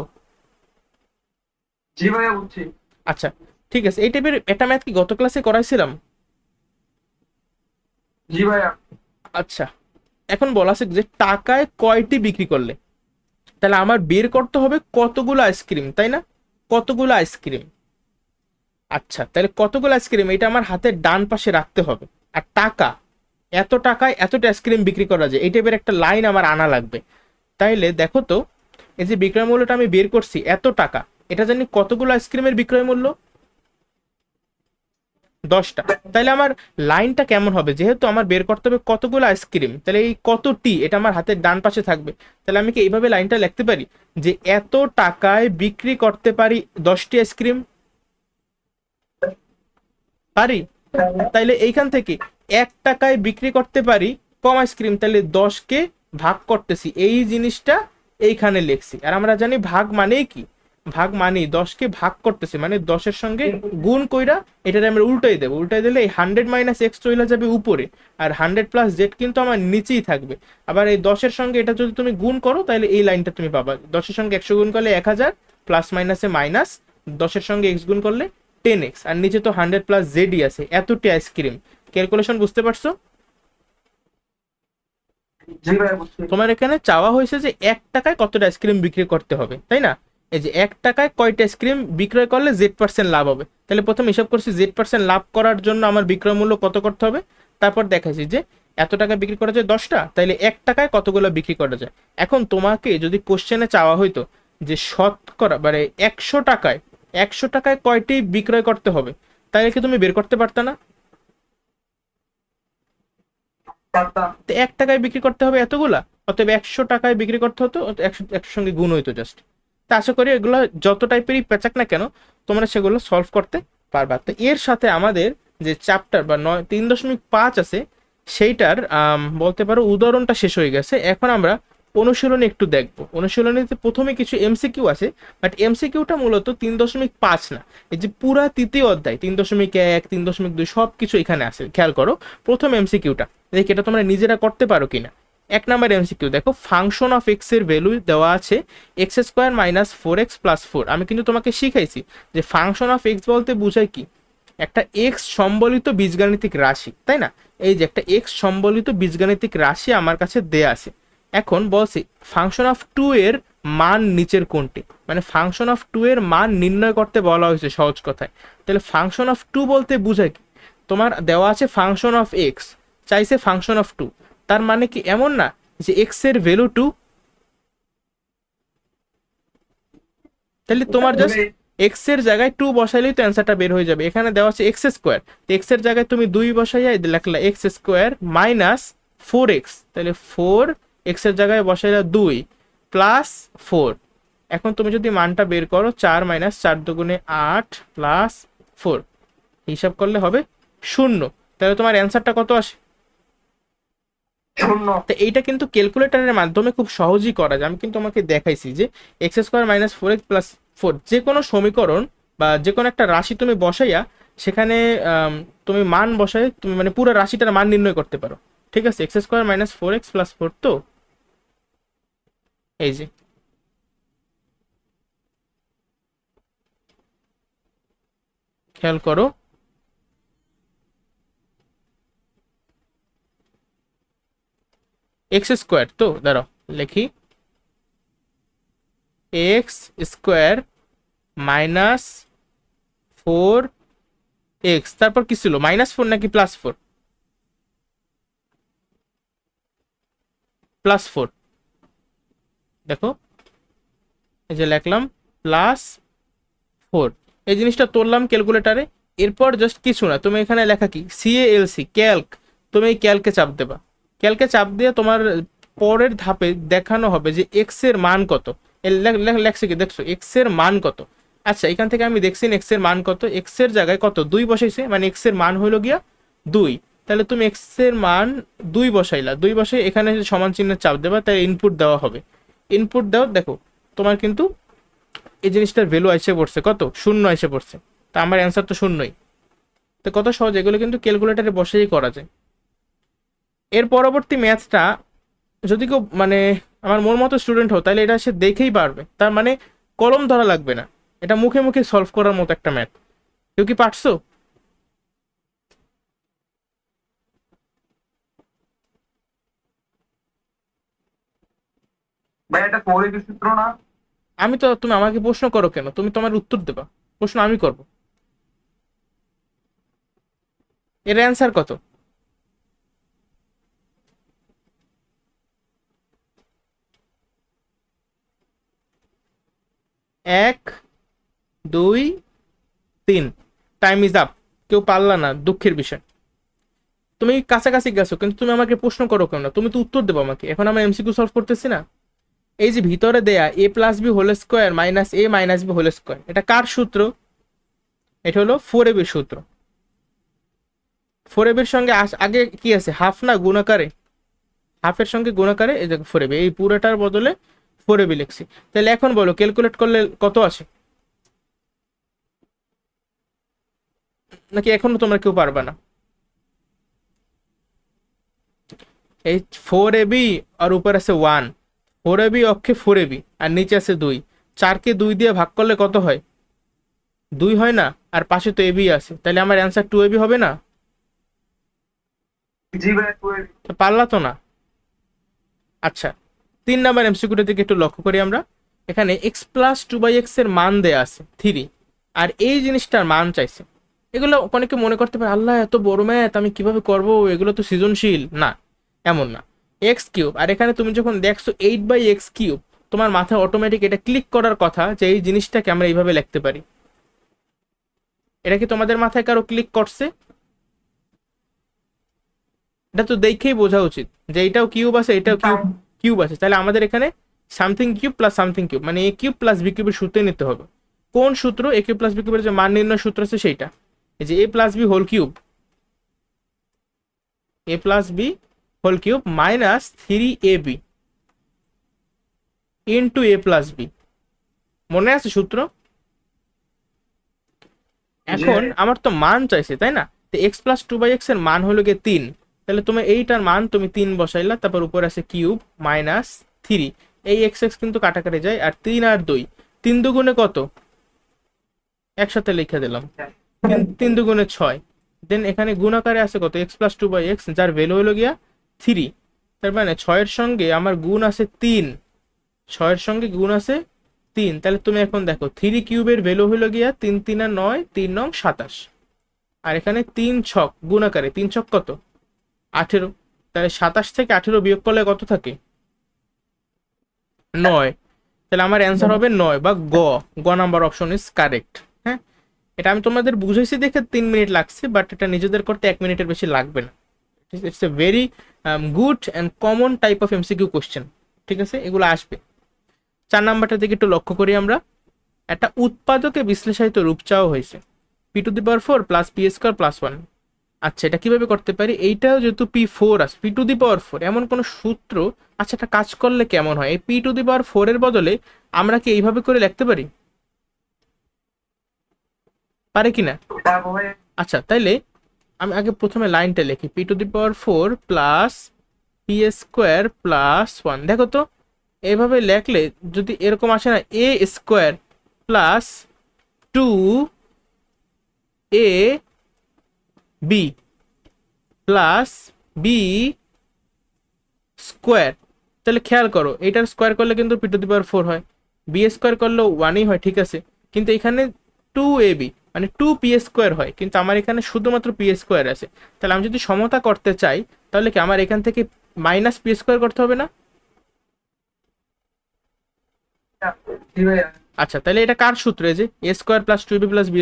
জি ভাইয়া বুঝছি। আচ্ছা ঠিক আছে, এই টাইপের একটা ম্যাথ কি গত ক্লাসে করাইছিলাম? জি ভাইয়া। আচ্ছা, এখন বলা আছে যে টাকায় কয়টি বিক্রি করলে, তাহলে আমার বের করতে হবে কতগুলো আইসক্রিম, তাই না? কতগুলো আইসক্রিম। আচ্ছা তাহলে কতগুলো আইসক্রিম এটা আমার হাতের ডান পাশে রাখতে হবে। আর টাকা, এত টাকায় এতটা আইসক্রিম বিক্রি করা যায়, এই টাইপের একটা লাইন আমার আনা লাগবে। তাইলে দেখো তো, এই যে বিক্রয় মূল্যটা আমি বের করছি এত টাকা, এটা জানি কতগুলো আইসক্রিমের বিক্রয় মূল্য? 10টা। তাহলে আমার লাইনটা কেমন হবে, যেহেতু আমার বের করতে হবে কতগুলো আইসক্রিম, তাহলে এই কতটি এটা আমার হাতের ডান পাশে থাকবে। তাহলে আমি কি এইভাবে লাইনটা লিখতে পারি যে এত টাকায় বিক্রি করতে পারি 10টি আইসক্রিম? পারি। তাইলে এইখান থেকে 1 টাকায় বিক্রি করতে পারি কম আইসক্রিম, তাহলে 10কে ভাগ করতেছি, এই জিনিসটা এইখানে লিখছি। আর আমরা জানি ভাগ মানেই কি, ভাগ মানেই 10কে ভাগ করতেছি, মানে 10-এর সঙ্গে গুণ কইরা এটারে আমরা উল্টাই দেবো, উল্টাই দিলে এই 100 - X চলে যাবে উপরে, আর 100+z কিন্তু আমার নিচেই থাকবে। আবার এই 10-এর সঙ্গে এটা যদি তুমি গুণ করো তাহলে এই লাইনটা তুমি পাবা, 10-এর সঙ্গে 100 গুণ করলে 1000, প্লাস মাইনাসে মাইনাস, 10-এর সঙ্গে x গুণ করলে 10x, আর নিচে তো 100+z-ই আছে, এতটি আইসক্রিম। ক্যালকুলেশন বুঝতে পারছো? জি ভাইয়া বুঝছি। তোমার এখানে চাওয়া হয়েছে যে 1 টাকায় কতটা আইসক্রিম বিক্রি করতে হবে, তাই না? এই যে 1 টাকায় কয়টা আইসক্রিম বিক্রয় করলে Z% লাভ হবে, তাহলে প্রথম হিসাব করছি Z% লাভ করার জন্য আমার বিক্রয় মূল্য কত করতে হবে। তারপর দেখাইছি যে এত টাকা বিক্রি করা যায় 10টা, তাইলে 1 টাকায় কতগুলো বিক্রি করা যায়। এখন তোমাকে যদি কোশ্চেনে চাওয়া হইতো যে শতকরা মানে 100 টাকায়, 100 টাকায় কয়টি বিক্রয় করতে হবে, তাহলে কি তুমি বের করতে পারতা না? পারতাম। তো 1 টাকায় বিক্রি করতে হবে এতগুলা, অতএব 100 টাকায় বিক্রি করতে হতো, 100 সঙ্গে গুণ হইতো জাস্ট। তা আশা করি এগুলো যত টাইপেরই পেঁচাক না কেন তোমরা সেগুলো সলভ করতে পারবা। তো এর সাথে আমাদের যে চ্যাপ্টার বা 3.5 আছে সেইটার বলতে পারো উদাহরণটা শেষ হয়ে গেছে। এখন আমরা অনুশীলনী একটু দেখবো। অনুশীলনীতে প্রথমে কিছু এমসিকিউ আছে, বাট এমসিকিউটা মূলত 3.5 না, এই যে পুরা তৃতীয় অধ্যায় 3.1 3.2 সব কিছু এখানে আছে। খেয়াল করো প্রথম এমসিকিউটা, দেখি এটা তোমরা নিজেরা করতে পারো কিনা। 1 নম্বর এমসিকিউ দেখো, ফাংশন অফ এক্স এর ভ্যালু দেওয়া আছে x² - 4x + 4। আমি কিন্তু তোমাকে শিখাইছি যে ফাংশন অফ এক্স বলতে বোঝায় কি, একটা এক্স সম্বলিত বীজগাণিতিক রাশি, তাই না? এই যে একটা এক্স সম্বলিত বীজগাণিতিক রাশি আমার কাছে দেয়া আছে। এখন বলছি ফাংশন অফ 2 এর মান নিচের কোনটি, মানে ফাংশন অফ 2 এর মান নির্ণয় করতে বলা হয়েছে সহজ কথায়। তাহলে ফাংশন অফ 2 বলতে বোঝায় কি, তোমার দেওয়া আছে ফাংশন অফ এক্স, চাইছে ফাংশন অফ 2, তার মানে কি এমন না যে এক্স এর ভ্যালু 2, তাহলে তোমার জাস্ট এক্স এর জায়গায় 2 বসাইলেই তো অ্যান্সারটা বের হয়ে যাবে। এখানে দেওয়া আছে এক্স স্কোয়ার, তো এক্স এর জায়গায় তুমি 2 বসাইয়া লেখলা এক্স স্কোয়ার মাইনাস 4x, তাহলে 4 এক্স এর জায়গায় বসাইলা 2 প্লাস 4। এখন তুমি যদি মানটা বের করো 4 মাইনাস 4 দুগুণে 8 প্লাস 4, হিসাব করলে হবে 0। তাহলে তোমার অ্যান্সারটা কত আসে? 0। তো এইটা কিন্তু ক্যালকুলেটরের মাধ্যমে খুব সহজেই করা যায়। আমি কিন্তু তোমাকে দেখাইছি যে x square minus 4x plus 4, যে কোনো সমীকরণ বা যে কোনো একটা রাশি তুমি বসাইয়া সেখানে তুমি মান বসাই তুমি মানে পুরো রাশিটার মান নির্ণয় করতে পারো। ঠিক আছে, x square minus 4x plus 4, তো এই যে খেয়াল করো, এক্স স্কোয়ার, তো দাঁড়াও লিখি এক্স স্কোয়ার মাইনাস 4x, তারপর কি ছিল -4 নাকি +4? +4, দেখো এই যে লিখলাম +4, এই জিনিসটা তুললাম ক্যালকুলেটারে। এরপর জাস্ট কিছু না, তুমি এখানে লেখা কি CALC ক্যালক, তুমি এই ক্যালকে চাপ দেবা। ক্যালকে চাপ দিয়ে তোমার পরের ধাপে দেখানো হবে যে এক্স এর মান কত। লেখছে কি দেখছো এক্স এর মান কত? আচ্ছা, এখান থেকে আমি দেখছি এক্স এর মান কত, এক্স এর জায়গায় কত 2 বসাইছে, মানে এক্স এর মান হইলো গিয়া 2। তাহলে তুমি এক্স এর মান 2 বসাইলা, 2 বসে এখানে সমান চিহ্নের চাপ দেবা, তাই ইনপুট দেওয়া হবে। ইনপুট দাও, দেখো তোমার কিন্তু এই জিনিসটার ভ্যালু এসে পড়ছে কত, 0 এসে পড়ছে। তা আমার অ্যান্সার তো 0ই। তো কত সহজ, এগুলো কিন্তু ক্যালকুলেটারে বসেই করা যায়। এর পরবর্তী ম্যাথটা যদি কেউ মানে আমার মোর মতো স্টুডেন্ট হো, তাহলে এটা সে দেখেই পারবে, তার মানে কলম ধরা লাগবে না, এটা মুখে মুখে সলভ করার মতো একটা ম্যাথ। কেউ কি পারছো? ভাই এটা পরিধি সূত্র না? আমি তো, তুমি আমাকে প্রশ্ন করো কেন, তুমি তোমার উত্তর দেবা, প্রশ্ন আমি করব। এর অ্যান্সার কত? 1 2 3, টাইম ইজ আপ। কেউ পারলা না, দুঃখের বিষয়। তুমি কাছাকাছি গেছো, কিন্তু তুমি আমাকে প্রশ্ন করো কেন, তুমি তো উত্তর দেবো আমাকে। এখন আমরা MCQ সলভ করতেছি না। এই যে ভিতরে দেয়া a plus b whole square minus a minus b whole square, এটা কার সূত্র? এটা হলো 4ab এর সূত্র। 4ab এর সঙ্গে আগে কি আছে, হাফ না গুণাকারে, হাফের সঙ্গে গুণাকারে এই দেখো 4ab, এই পুরোটার বদলে 4ab লিখছি। তাহলে এখন বলো ক্যালকুলেট করলে কত আসে, নাকি এখনো তোমরা কেউ পারবা না? এই 4ab আর উপর আছে 1, 4ab অক্ষে 4ab আর নিচে আছে 2, 4কে 2 দিয়ে ভাগ করলে কত হয়? 2 হয় না? আর পাশে তো ab আছে, তাহলে আমার অ্যান্সার 2ab হবে না? জি ভাই 2ab। তো পারলা তো না। আচ্ছা, 3 নাম্বার এমসিকিউটার দিকে একটু লক্ষ্য করি আমরা। এখানে x প্লাস 2/x এর মান দেয়া আছে 3, আর এই জিনিসটার মান চাইছে। এগুলো অনেকে মনে করতে পারে আল্লাহ এত বড় ম্যাথ আমি কিভাবে করব, এগুলো তো সৃজনশীল না। এমন না, এক্স কিউব, আর এখানে তুমি যখন দেখছো 8/x কিউব, তোমার মাথায় অটোমেটিক এটা ক্লিক করার কথা যে এই জিনিসটাকে আমরা এইভাবে লিখতে পারি। এটা কি তোমাদের মাথায় কারো ক্লিক করছে? এটা তো দেখেই বোঝা উচিত যে এটাও কিউব আছে, এটাও কিউব কিউব আছে, তাহলে আমাদের এখানে something cube plus something cube, মানে এ কিউব প্লাস বি কিউবের সূত্রে নিতে হবে। কোন সূত্র? এ কিউব প্লাস বি কিউবের যে মান নির্ণয় সূত্র আছে সেইটা, এই যে a plus b whole cube, a plus b whole cube minus 3ab into a plus b. মনে আছে সূত্র? এখন আমার তো মান চাইছে তাই না, তো এক্স প্লাস 2/x এর মান হলো গিয়ে 3, তাহলে তুমি এইটার মান তুমি 3 বসাইলা, তারপর উপর আছে কিউব মাইনাস 3, এই এক্স এক্স কিন্তু কাটাকাটি যায়, আর 3 আর 2, 3 দুগুণে কত, একসাথে লিখে দিলাম 3 দুগুণে 6। দেন এখানে গুণাকারে আছে কত, এক্স প্লাস 2/x, যার ভ্যালু হলো গিয়া 3, তার মানে 6 এর সঙ্গে আমার গুণ আছে 3, 6 এর সঙ্গে গুণ আছে 3, তাহলে তুমি এখন দেখো 3 কিউবের ভ্যালু হলো গিয়া 3 3 আর 9, 3 9 27, আর এখানে 3 ছক গুণাকারে 3 ছক কত, 18, তাহলে 27 থেকে 18 বিয়োগ করলে কত থাকে, 9। তাহলে আমার অ্যান্সার হবে 9 বা গ। গ নাম্বার অপশন ইজ কারেক্ট। হ্যাঁ, এটা আমি তোমাদের বুঝাইছি দেখে 3 মিনিট লাগছে, বাট এটা নিজেদের করতে 1 মিনিটের বেশি লাগবে না। It's a very good and common type of MCQ question. ঠিক আছে, এগুলো আসবে। 4 নাম্বারটার দিকে একটু লক্ষ্য করি আমরা। একটা উৎপাদকে বিশ্লেষিত রূপ চাওয়া হয়েছে, p⁴ প্লাস p² + 1। আচ্ছা, এটা কিভাবে করতে পারি? এইটাও যেহেতু p4 আছে, p⁴ এমন কোন সূত্র। আচ্ছা, একটা কাজ করলে কেমন হয়, এই p⁴ এর বদলে আমরা কি এইভাবে করে লিখতে পারি? পারে কিনা? এটা হবে আচ্ছা, তাইলে আমি আগে প্রথমে লাইনটা লিখি, p⁴ প্লাস p² + 1। দেখো তো, এইভাবে লেখলে যদি এরকম আসে না, a² plus 2ab plus b²। তাহলে খেয়াল করো, এটার স্কোয়ার করলে কিন্তু p⁴ হয়, b² করলেও 1ই হয়, ঠিক আছে। কিন্তু এখানে 2ab মানে 2p² হয়, কিন্তু আমার এখানে শুধুমাত্র p² আছে। তাহলে আমি যদি সমতা করতে চাই, তাহলে কি আমার এখান থেকে মাইনাস p² করতে হবে না? জি ভাইয়া। আচ্ছা, তাহলে এটা কার সূত্র? এই যে a² plus 2ab plus b²,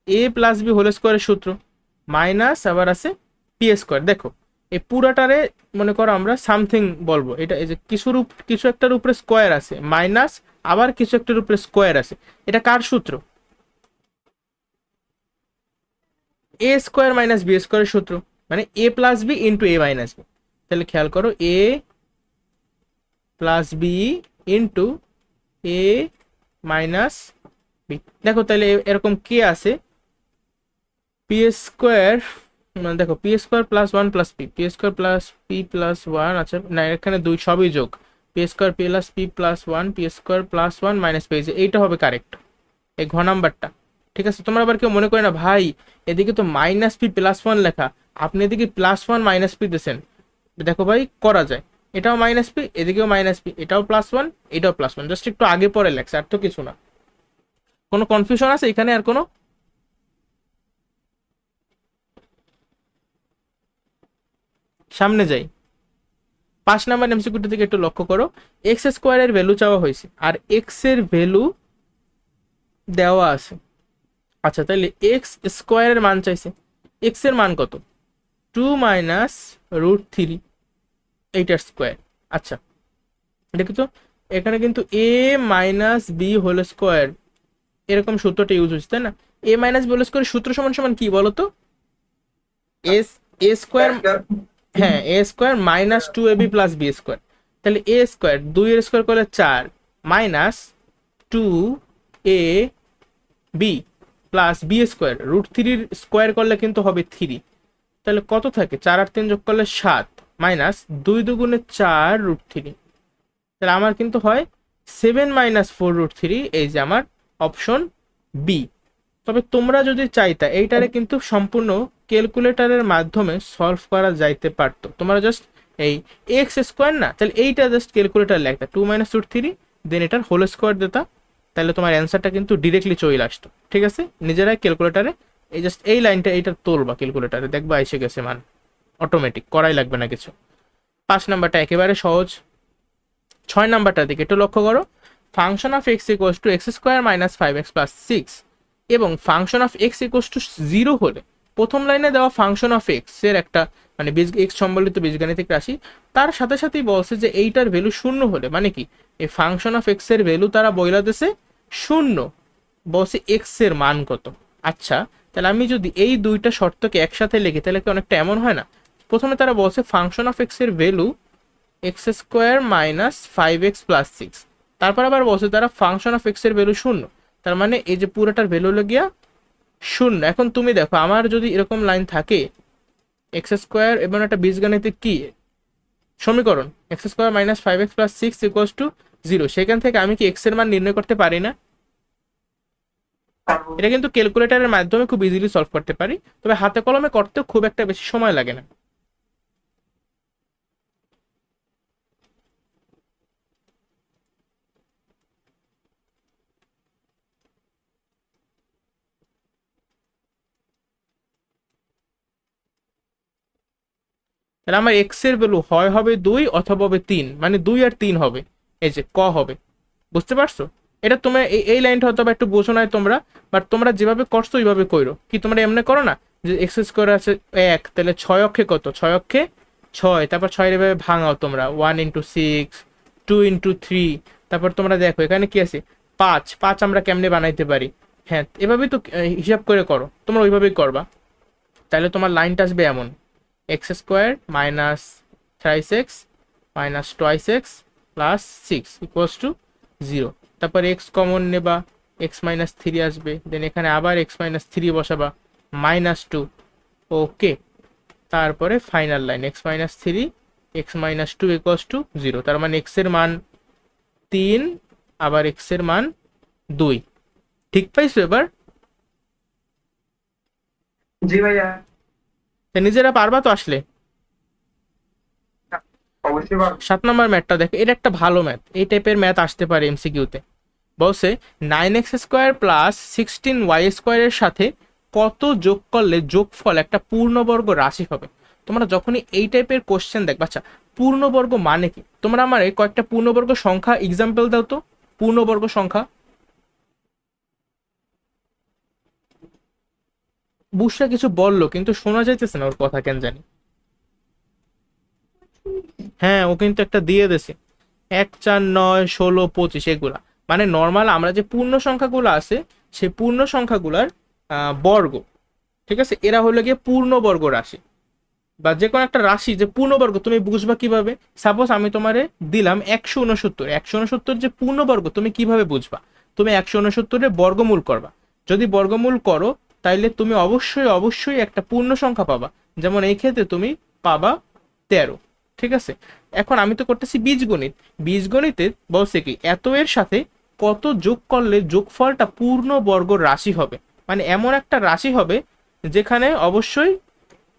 a+b² সূত্র, মাইনাস আবার আছে p²। দেখো, এই পুরাটারে মনে করো আমরা সামথিং বলবো, এটা এই যে কিছু একটার উপরে স্কোয়ার আছে, মাইনাস আবার কিছু একটার উপরে স্কোয়ার আছে। এটা কার সূত্র? a² - b² সূত্র, মানে a+b * a-b। তাহলে খেয়াল করো, a+b * a-b। দেখো, তাহলে এরকম কে আছে, p², মানে দেখো p² + 1 + p p² + p + 1। আচ্ছা না, এখানে দুই সবই যোগ, p² + p + 1 p² + 1 মাইনাস পেয়েছে, এইটা হবে কারেক্ট, এই ঘ নাম্বারটা। ঠিক আছে, তোমরা আবার কেউ মনে করে না ভাই, এদিকে তো -p+1 লেখা, আপনি এদিকে +1 - p দিয়েছেন। দেখো ভাই, করা যায়, এটাও -p, এদিকেও -p, এটাও +1, এটাও +1, জাস্ট একটু আগে পরে লেখছে, আর তো কিছু না। কোনো কনফিউশন আছে এখানে আর কোনো? সামনে যাই। 5 নাম্বার এমসিকিউটি থেকে একটু লক্ষ্য করো। x² এর ভ্যালু চাওয়া হয়েছে আর এক্স এর ভ্যালু দেওয়া আছে। আচ্ছা, তাহলে x² এর মান চাইছে। এক্স এর মান কত? 2 - √3, এইটার স্কোয়ার। আচ্ছা, দেখো তো, এখানে কিন্তু a - b² এরকম সূত্রটা ইউজ হচ্ছে, তাই না? a - b² সূত্র সমান সমান কি বলতো? এস a², হ্যাঁ, a² -2ab + b²। তাহলে a², 2 এর স্কোয়ার করলে 4, minus 2ab plus b² √3 square করলে কিন্তু হবে 3। তাহলে কত থাকে? 4 আর 3 যোগ করলে 7, মাইনাস 2 × 4 √3। তাহলে আমার কিন্তু হয় 7 - 4 √3, এই যে আমার অপশন বি। তবে তোমরা যদি চাইতা, এইটারে কিন্তু সম্পূর্ণ ক্যালকুলেটরের মাধ্যমে সলভ করা যাইতে পারতো। তোমরা জাস্ট এই x² না, তাহলে এইটা জাস্ট ক্যালকুলেটর লেখতা, 2 - √3, দেন এটার হোল স্কোয়ার দিতা, তাহলে তোমার অ্যান্সারটা কিন্তু ডিরেক্টলি চলে আসতো। ঠিক আছে, নিজেরাই ক্যালকুলেটারে এই জাস্ট এই লাইনটা এইটা তোলবা ক্যালকুলেটারে, দেখবা এসে গেছে মান, অটোমেটিক, করাই লাগবে না কিছু। 5 নাম্বারটা একেবারে সহজ। 6 নাম্বারটার দিকে একটু লক্ষ্য করো। Function of x = x² - 5x + 6 এবং ফাংশন অফ x = 0 হলে, প্রথম লাইনে দেওয়া ফাংশন অফ x এর একটা মানে x সম্বলিত বীজগাণিতিক রাশি, তার সাথে সাথেই বলছে যে এইটার ভ্যালু 0 হলে, মানে কি, এই ফাংশন অফ x এর ভ্যালু তারা বইলা দিছে 0, বলছে x এর মান কত। আচ্ছা, তাহলে আমি যদি এই দুইটা শর্তকে একসাথে লিখি, তাহলে কি অনেকটা এমন হয় না? প্রথমে তারা বলছে ফাংশন অফ x এর ভ্যালু x² - 5x + 6, তারপর আবার বলছে তারা ফাংশন অফ x এর ভ্যালু 0, তার মানে এই যে পুরোটার ভ্যালু হলো গিয়া 0। এখন তুমি দেখো, আমার যদি এরকম লাইন থাকে, x² এবং একটা বীজগাণিতিক কি সমীকরণ, x² - 5x + 6 = 0, সেখান থেকে আমি কি x এর মান নির্ণয় করতে পারি না? এটা কিন্তু ক্যালকুলেটরের মাধ্যমে খুব ইজিলি সলভ করতে পারি, তবে হাতে কলমে করতেও খুব একটা বেশি সময় লাগে না। তাহলে আমার এক্স এর ভ্যালু হয় হবে 2 অথবা হবে 3, মানে 2 আর 3 হবে, এই যে ক হবে। বুঝতে পারছো? এটা তোমরা এই লাইনটা হয়তো বা একটু বোঝো নাই তোমরা, বাট তোমরা যেভাবে করছো ওইভাবে কইরো। কি তোমরা এমনি করো না যে এক্স স্কোয়ার আছে 1, তাহলে 6 অক্ষে কত, 6 অক্ষে 6, তারপর 6 এভাবে ভাঙাও তোমরা 1 × 6, 2 × 3, তারপর তোমরা দেখো এখানে কি আছে 5, 5 আমরা কেমনে বানাইতে পারি। হ্যাঁ, এভাবেই তো হিসাব করে করো, তোমরা ওইভাবেই করবা। তাহলে তোমার লাইনটা আসবে এমন, x square minus thrice x minus twice x plus 6 equals to 0। তারপর এক্স কমন নেবা, x-3 আসবে, দেন এখানে আবার x-3 বসাবা, -2। ওকে, তারপরে final line x-3 x-2 equals to 0, তার মানে x এর মান 3 আবার x এর মান 2। ঠিক পাইছো এবার? জি ভাইয়া। তা নিজেরা পারবা তো আসলে? অবশ্যই পারবো। 7 নম্বর ম্যাথটা দেখো, এটা একটা ভালো ম্যাথ, এই টাইপের ম্যাথ আসতে পারে এমসিকিউতে। বলছে 9x² প্লাস 16y² এর সাথে কত যোগ করলে যোগফল একটা পূর্ণবর্গ রাশি হবে। তোমরা যখনই এই টাইপের কোশ্চেন দেখবা, আচ্ছা পূর্ণবর্গ মানে কি, তোমরা আমার কয়েকটা পূর্ণবর্গ সংখ্যা এক্সাম্পল দাও তো। পূর্ণবর্গ সংখ্যা বুসরা কিছু বললো কিন্তু শোনা যাইতেছে না ওর কথা, কেন জানি। হ্যাঁ, ও কিন্তু একটা দিয়ে দিছে, 1, 4, 9, 16, 25 এগুলা, মানে নর্মাল আমরা যে পূর্ণ সংখ্যাগুলো আছে সেই পূর্ণ সংখ্যাগুলার বর্গ। ঠিক আছে, এরা হলো গিয়ে পূর্ণবর্গ রাশি, বা যে কোনো একটা রাশি যে পূর্ণবর্গ তুমি বুঝবা কিভাবে। সাপোজ আমি তোমারে দিলাম 169, 169 যে পূর্ণবর্গ তুমি কিভাবে বুঝবা, তুমি 169-এর বর্গমূল করবা। যদি বর্গমূল করো তাইলে তুমি অবশ্যই অবশ্যই একটা পূর্ণ সংখ্যা পাবা, যেমন এই ক্ষেত্রে তুমি পাবা 13। ঠিক আছে, এখন আমি তো করতেছি বীজগণিত, বীজগণিতে বলছে কি এত এর সাথে কত যোগ করলে যোগফলটা পূর্ণবর্গ রাশি হবে, মানে এমন একটা রাশি হবে যেখানে অবশ্যই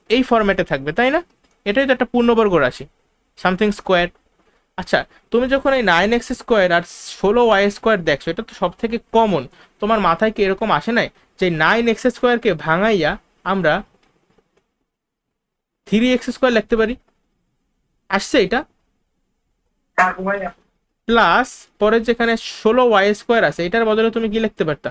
এই ফরম্যাটে থাকবে, তাই না? এটাই তো একটা পূর্ণবর্গ রাশি, সামথিং স্কোয়ার। আচ্ছা, তুমি যখন এই 9x² আর 16y² দেখছো, এটা তো সব থেকে কমন, তোমার মাথায় কি এরকম আসে নাই যে 9x² ভাঙাইয়া আমরা 3x² লিখতে পারি? আসছে এটা? পারবো ভাইয়া। প্লাস পরে যেখানে 16y² আছে এটার বদলে তুমি কি লিখতে পারতা?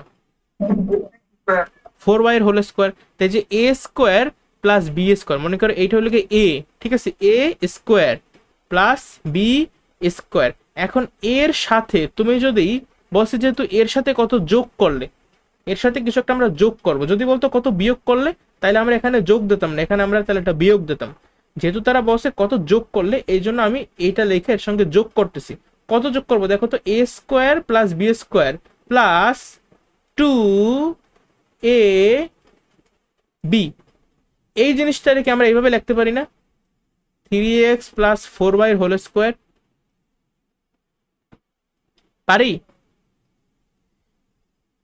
4y² তাই যে a² প্লাস b², মনে করো এইটা হলো এ, ঠিক আছে, a² প্লাস b²। এখন এর সাথে তুমি যদি বলছে যেহেতু এর সাথে কত যোগ করলে, এর সাথে কিছু একটা আমরা যোগ করব, যদি বলতো কত বিয়োগ করলে তাহলে আমরা এখানে যোগ দিতাম না, এখানে আমরা তাহলে একটা বিয়োগ দিতাম। যেহেতু তারা বলছে কত যোগ করলে এই জন্য আমি এইটা লিখে এর সঙ্গে যোগ করতেছি। কত যোগ করবো দেখো তো, a² plus b² plus 2ab, এই জিনিসটাকে আমরা এইভাবে লিখতে পারি না, 3x প্লাস 4y² পারি?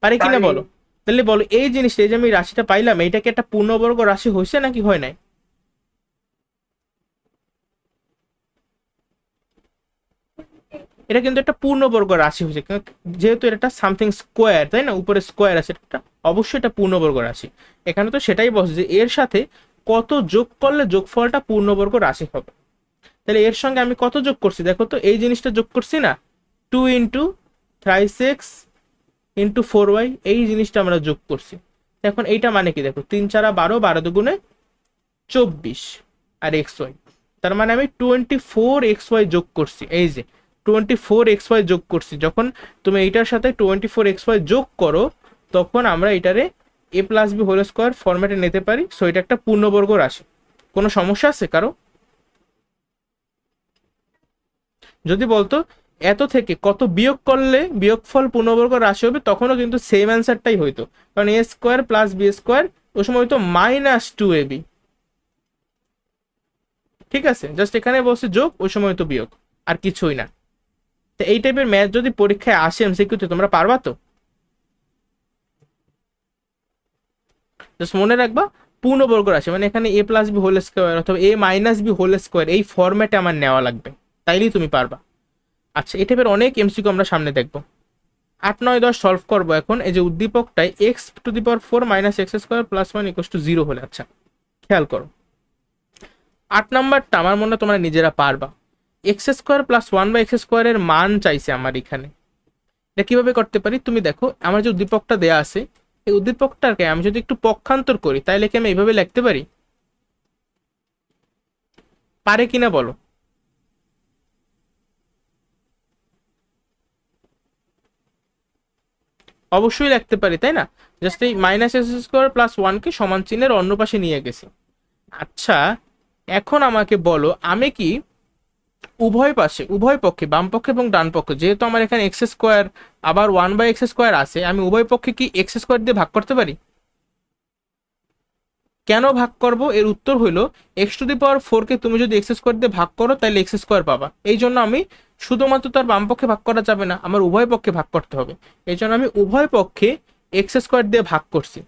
পারি কিনা পারি। বলো? তাহলে বলো এই জিনিসটা, এই যে আমি রাশিটা পাইলাম, এইটাকে একটা পূর্ণবর্গ রাশি হয়েছে নাকি হয় নাই? এটা কিন্তু একটা পূর্ণবর্গ রাশি হয়েছে, যেহেতু এটা সামথিং স্কোয়ার, তাই না, উপরে স্কোয়ার আছে, এটা অবশ্যই এটা পূর্ণবর্গ রাশি। এখানে তো সেটাই বলছে যে এর সাথে কত যোগ করলে যোগফলটা পূর্ণবর্গ রাশি হবে। তাহলে এর সঙ্গে আমি কত যোগ করছি দেখো তো, এই জিনিসটা যোগ করছি না, 2 × 3x × 4y, এই জিনিসটা আমরা যোগ করছি। এখন এইটা মানে কি দেখো, 3 × 4 = 12, 12 × 2 = 24 আর xy, তার মানে আমি 24xy যোগ করছি। এই যে 24xy যোগ করছি, যখন তুমি এইটার সাথে 24xy যোগ করো তখন আমরা এটারে a+b² ফরম্যাটে নিতে পারি। সো এটা একটা পূর্ণবর্গ রাশি। কোনো সমস্যা আছে কারো? যদি বলতো এত থেকে কত বিয়োগ করলে বিয়োগফল পূর্ণবর্গ রাশি হবে, তখনও কিন্তু সেম অ্যান্সারটাই হইতো, কারণ a² প্লাস b² ওই সময় হইতো -2ab। ঠিক আছে, জাস্ট এখানে বলছে যোগ, ওই সময় তো বিয়োগ, আর কিছুই না। তো এই টাইপের ম্যাথ যদি পরীক্ষায় আসে এমসিকিউতে, তোমরা পারবা তো? জাস্ট মনে রাখবা পূর্ণবর্গ রাশি মানে এখানে a+b² অথবা a-b² এই ফরম্যাটে আমার নেওয়া লাগবে, তাইলেই তুমি পারবা। আচ্ছা, এই টাইপের অনেক এমসিকিউ আমরা সামনে দেখবো। 8, 9, 10 সলভ করবো এখন। এই যে উদ্দীপকটাই x⁴ - x² + 1 = 0 হলে, আচ্ছা খেয়াল করো, 8 নাম্বারটা আমার মনে হয় তোমরা নিজেরা পারবা। X square plus one by x স্কোয়ারের মান চাইছে আমার এখানে। এটা কিভাবে করতে পারি তুমি দেখো, আমার যে উদ্দীপকটা দেয়া আছে এই উদ্দীপকটাকে আমি যদি একটু পক্ষান্তর করি তাহলে কি আমি এইভাবে লিখতে পারি? পারে কিনা বলো? অবশ্যই লিখতে পারি, তাই না? জাস্ট এই মাইনাস এক্স স্কোয়ার প্লাস ওয়ানকে সমান চিহ্নের অন্য পাশে নিয়ে গেছি। আচ্ছা, এখন আমাকে বলো আমি কি উভয় পাশে, উভয় পক্ষে, বাম পক্ষে এবং ডান পক্ষে, যেহেতু আমার এখানে এক্স স্কোয়ার আবার ওয়ান বাই এক্স স্কোয়ার আছে, আমি উভয় পক্ষে কি এক্স স্কোয়ার দিয়ে ভাগ করতে পারি? কেন ভাগ করব? এর উত্তর হলো এক্স টু দি পাওয়ার ফোরকে তুমি যদি এক্স স্কোয়ার দিয়ে ভাগ করো তাহলে এক্স স্কোয়ার পাবা। এই জন্য আমি শুধুমাত্র তার বাম পক্ষে ভাগ করা যাবে না, আমার উভয় পক্ষে ভাগ করতে হবে। এই জন্য আমি উভয় পক্ষে এক্স স্কোয়ার দিয়ে ভাগ করছি।